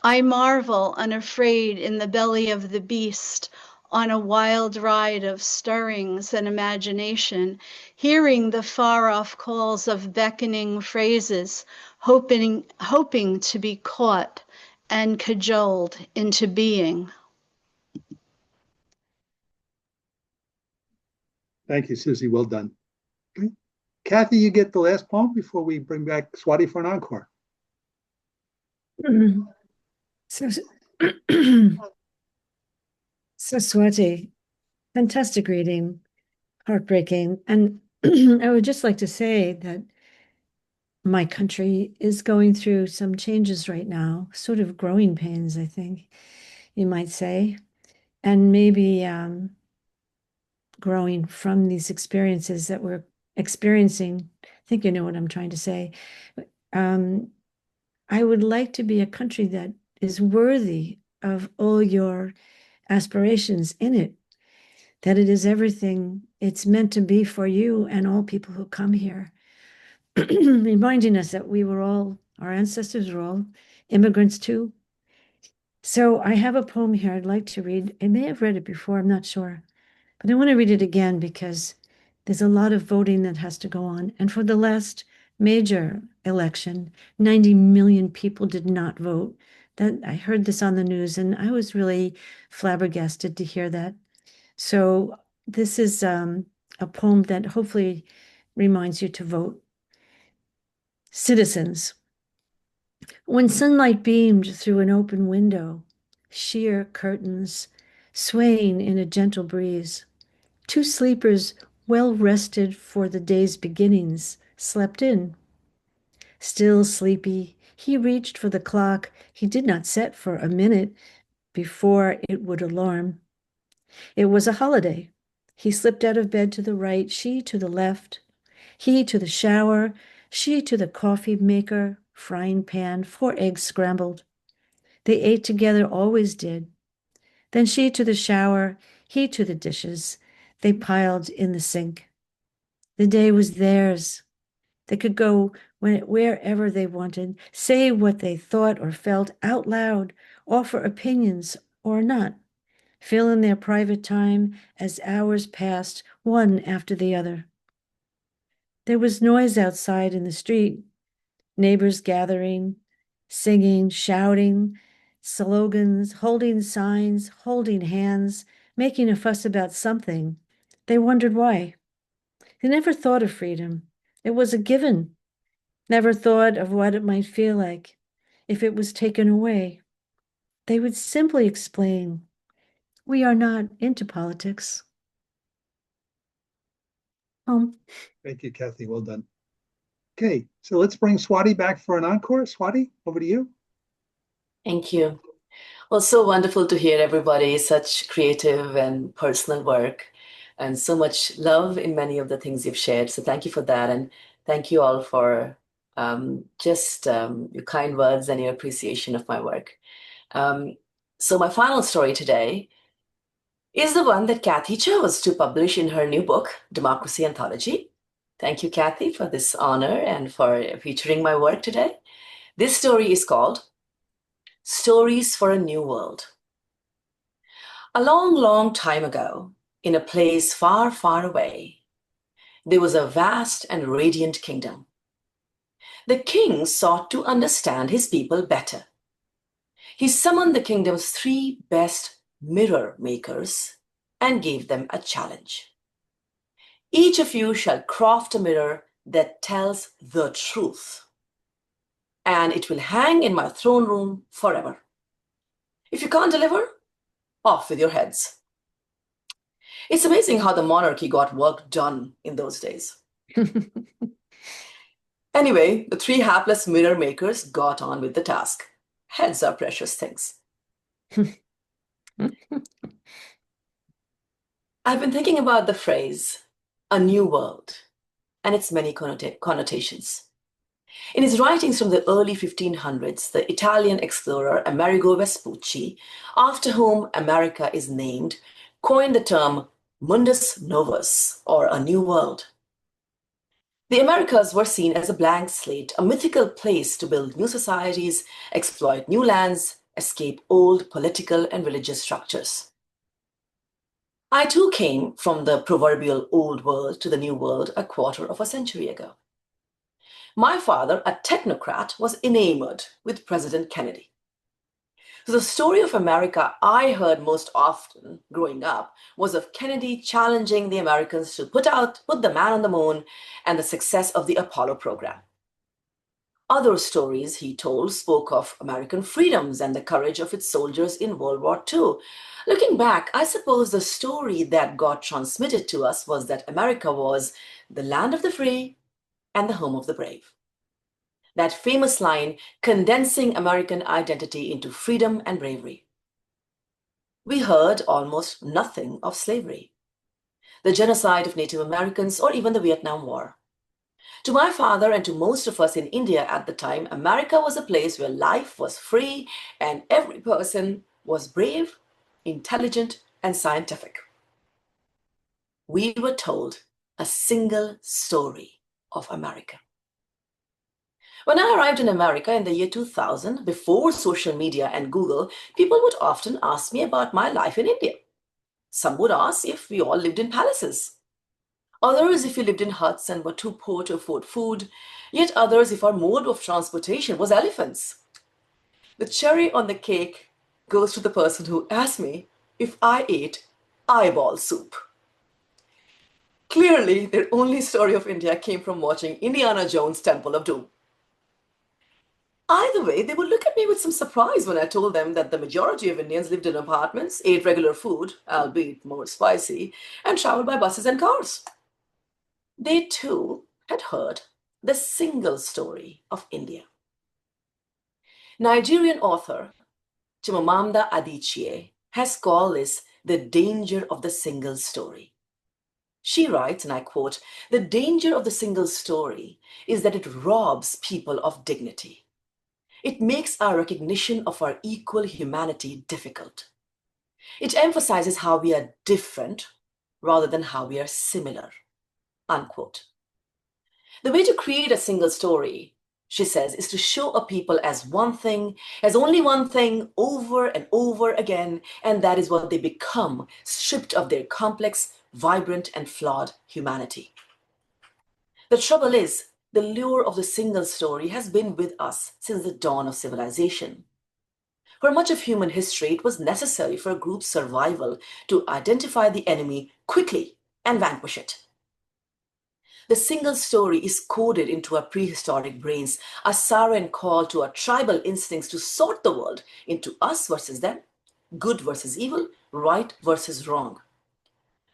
I marvel unafraid in the belly of the beast, on a wild ride of stirrings and imagination, hearing the far-off calls of beckoning phrases, hoping to be caught and cajoled into being. Thank you, Susie. Well done. Okay. Kathy, you get the last poem before we bring back Swati for an encore. So, so Swati, fantastic reading, heartbreaking. And I would just like to say that my country is going through some changes right now, sort of growing pains, I think you might say, and maybe growing from these experiences that we're experiencing. I think you know what I'm trying to say. I would like to be a country that is worthy of all your aspirations in it, that it is everything it's meant to be for you and all people who come here. Reminding us that our ancestors were all immigrants too. So I have a poem here I'd like to read. I may have read it before, I'm not sure. But I want to read it again because there's a lot of voting that has to go on. And for the last major election, 90 million people did not vote. That I heard this on the news and I was really flabbergasted to hear that. So this is a poem that hopefully reminds you to vote. Citizens. When sunlight beamed through an open window, sheer curtains swaying in a gentle breeze, two sleepers well rested for the day's beginnings slept in. Still sleepy, he reached for the clock he did not set for a minute before it would alarm. It was a holiday. He slipped out of bed to the right, she to the left, he to the shower, she to the coffee maker, frying pan, 4 eggs scrambled. They ate together, always did. Then she to the shower, he to the dishes. They piled in the sink. The day was theirs. They could go wherever they wanted, say what they thought or felt out loud, offer opinions or not, fill in their private time as hours passed, one after the other. There was noise outside in the street, neighbors gathering, singing, shouting, slogans, holding signs, holding hands, making a fuss about something. They wondered why. They never thought of freedom. It was a given. Never thought of what it might feel like if it was taken away. They would simply explain, we are not into politics. Thank you, Kathy. Well done. Okay, so let's bring Swati back for an encore. Swati, over to you. Thank you. Well, so wonderful to hear everybody, such creative and personal work, and so much love in many of the things you've shared. So thank you for that. And thank you all for your kind words and your appreciation of my work. So my final story today is the one that Kathy chose to publish in her new book, Democracy Anthology. Thank you, Kathy, for this honor and for featuring my work today. This story is called Stories for a New World. A long, long time ago, in a place far, far away, there was a vast and radiant kingdom. The king sought to understand his people better. He summoned the kingdom's 3 best mirror makers and gave them a challenge. Each of you shall craft a mirror that tells the truth, and it will hang in my throne room forever. If you can't deliver, off with your heads. It's amazing how the monarchy got work done in those days. Anyway, the 3 hapless mirror makers got on with the task. Heads are precious things. I've been thinking about the phrase, a new world, and its many connotations. In his writings from the early 1500s, the Italian explorer Amerigo Vespucci, after whom America is named, coined the term mundus novus, or a new world. The Americas were seen as a blank slate, a mythical place to build new societies, exploit new lands, escape old political and religious structures. I too came from the proverbial old world to the new world a quarter of a century ago. My father, a technocrat, was enamored with President Kennedy. So the story of America I heard most often growing up was of Kennedy challenging the Americans to put the man on the moon and the success of the Apollo program. Other stories he told spoke of American freedoms and the courage of its soldiers in World War II. Looking back, I suppose the story that got transmitted to us was that America was the land of the free and the home of the brave. That famous line condensing American identity into freedom and bravery. We heard almost nothing of slavery, the genocide of Native Americans, or even the Vietnam War. To my father and to most of us in India at the time, America was a place where life was free and every person was brave, intelligent, and scientific. We were told a single story of America. When I arrived in America in the year 2000, before social media and Google, people would often ask me about my life in India. Some would ask if we all lived in palaces. Others if we lived in huts and were too poor to afford food. Yet others if our mode of transportation was elephants. The cherry on the cake goes to the person who asked me if I ate eyeball soup. Clearly, their only story of India came from watching Indiana Jones' Temple of Doom. Either way, they would look at me with some surprise when I told them that the majority of Indians lived in apartments, ate regular food, albeit more spicy, and traveled by buses and cars. They too had heard the single story of India. Nigerian author Chimamanda Adichie has called this the danger of the single story. She writes, and I quote, "The danger of the single story is that it robs people of dignity. It makes our recognition of our equal humanity difficult. It emphasizes how we are different rather than how we are similar." Unquote. The way to create a single story, she says, is to show a people as one thing, as only one thing, over and over again, and that is what they become, stripped of their complex, vibrant, and flawed humanity. The trouble is, the lure of the single story has been with us since the dawn of civilization. For much of human history, it was necessary for a group's survival to identify the enemy quickly and vanquish it. The single story is coded into our prehistoric brains, a siren call to our tribal instincts to sort the world into us versus them, good versus evil, right versus wrong.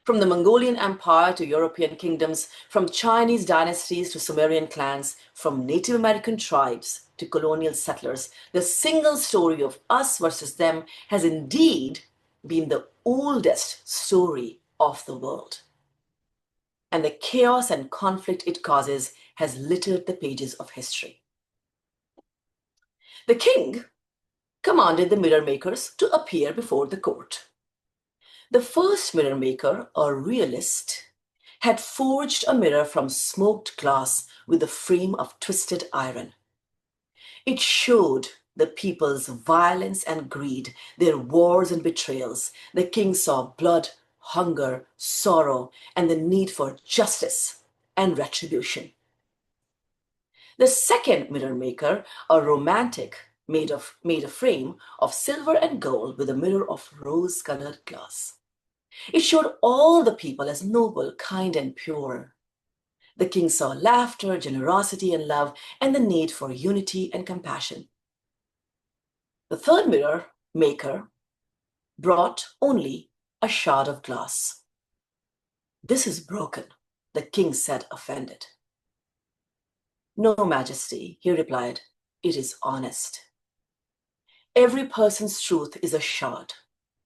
From the Mongolian Empire to European kingdoms, from Chinese dynasties to Sumerian clans, from Native American tribes to colonial settlers, the single story of us versus them has indeed been the oldest story of the world. And the chaos and conflict it causes has littered the pages of history. The king commanded the mirror makers to appear before the court. The first mirror maker, or realist, had forged a mirror from smoked glass with a frame of twisted iron. It showed the people's violence and greed, their wars and betrayals. The king saw blood, hunger, sorrow, and the need for justice and retribution. The second mirror maker, a romantic, made a frame of silver and gold with a mirror of rose-colored glass. It showed all the people as noble, kind, and pure. The king saw laughter, generosity, and love, and the need for unity and compassion. The third mirror maker brought only a shard of glass. "This is broken," the king said, offended. "No, Majesty," he replied, "it is honest. Every person's truth is a shard.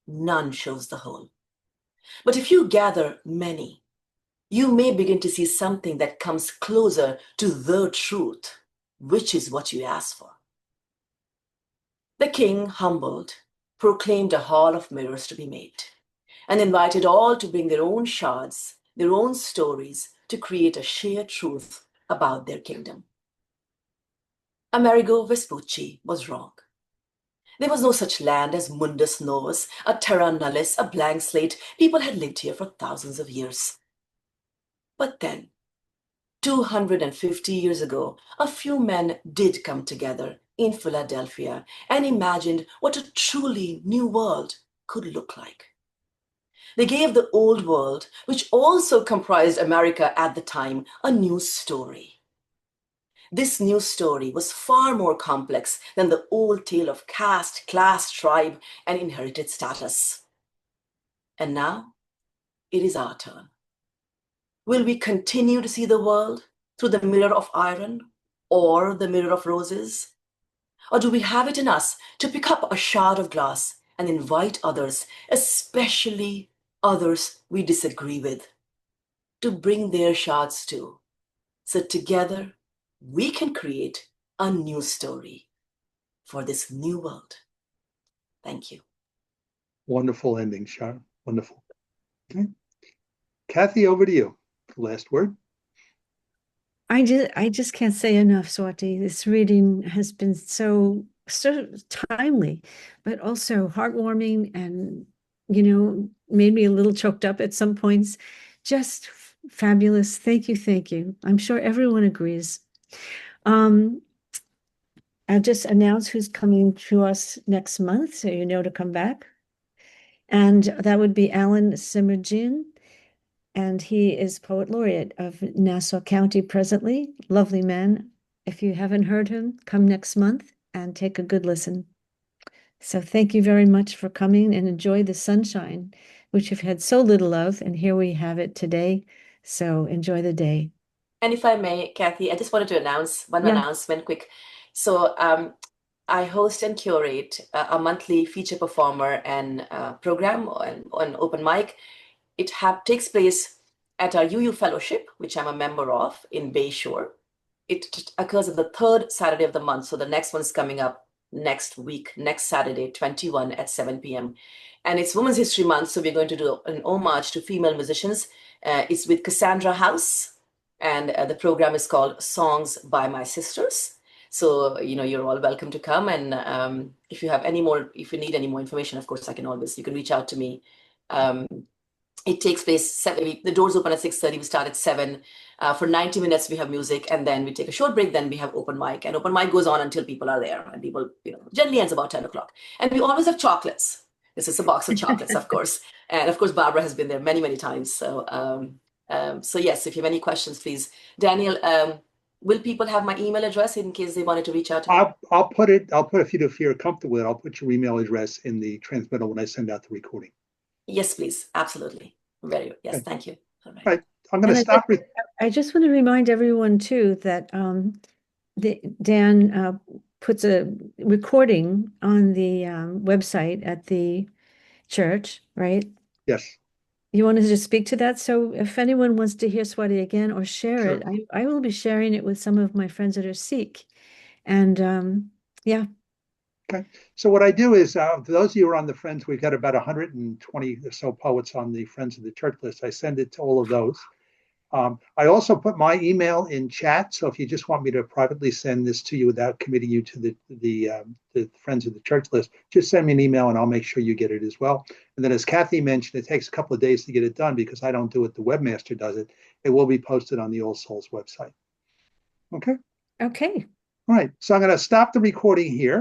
None shows the whole. But if you gather many, you may begin to see something that comes closer to the truth, which is what you asked for." The king, humbled, proclaimed a hall of mirrors to be made and invited all to bring their own shards, their own stories, to create a shared truth about their kingdom. Amerigo Vespucci was wrong. There was no such land as Mundus Novus, a terra nullis, a blank slate. People had lived here for thousands of years. But then, 250 years ago, a few men did come together in Philadelphia and imagined what a truly new world could look like. They gave the old world, which also comprised America at the time, a new story. This new story was far more complex than the old tale of caste, class, tribe, and inherited status. And now, it is our turn. Will we continue to see the world through the mirror of iron or the mirror of roses? Or do we have it in us to pick up a shard of glass and invite others, especially others we disagree with, to bring their shards too? So together, we can create a new story for this new world. Thank you. Wonderful ending, Shar. Wonderful. Okay. Kathy, over to you. Last word. I just can't say enough, Swati. This reading has been so timely, but also heartwarming and, made me a little choked up at some points. Just fabulous. Thank you. Thank you. I'm sure everyone agrees. I'll just announce who's coming to us next month, so you know to come back. And that would be Alan Simmergin, and he is Poet Laureate of Nassau County presently. Lovely man. If you haven't heard him, come next month and take a good listen. So thank you very much for coming, and enjoy the sunshine, which you've had so little of, and here we have it today. So enjoy the day. And if I may, Kathy, I just wanted to announce one Yeah. announcement quick. So I host and curate a monthly feature performer and program on open mic. It takes place at our UU Fellowship, which I'm a member of in Bayshore. It occurs on the third Saturday of the month. So the next one's coming up next week, next Saturday, 21 at 7 p.m. And it's Women's History Month, so we're going to do an homage to female musicians. It's with Cassandra House, and the program is called Songs by My Sisters. So, you're all welcome to come. And if you need any more information, of course, you can reach out to me. It takes place the doors open at 6:30. We start at 7. For 90 minutes, we have music, and then we take a short break. Then we have open mic, and open mic goes on until people are there, and people, generally ends about 10 o'clock. And we always have chocolates. This is a box of chocolates, of course. And of course, Barbara has been there many, many times. So, yes, if you have any questions, please. Daniel, will people have my email address in case they wanted to reach out to me? I'll put a few, if you're comfortable with it, I'll put your email address in the transmittal when I send out the recording. Yes, please. Absolutely. Very good. Yes, Okay. Thank you. All right. I'm going to stop. I just want to remind everyone too that Dan puts a recording on the website at the church, right? Yes. You wanted to just speak to that? So if anyone wants to hear Swati again or share it, I will be sharing it with some of my friends that are Sikh. And yeah. Okay. So what I do is, for those of you who are on the Friends, we've got about 120 or so poets on the Friends of the Church list. I send it to all of those. I also put my email in chat. So if you just want me to privately send this to you without committing you to the Friends of the Church list, just send me an email and I'll make sure you get it as well. And then as Kathy mentioned, it takes a couple of days to get it done because I don't do it. The webmaster does it. It will be posted on the All Souls website. Okay. Okay. All right. So I'm going to stop the recording here.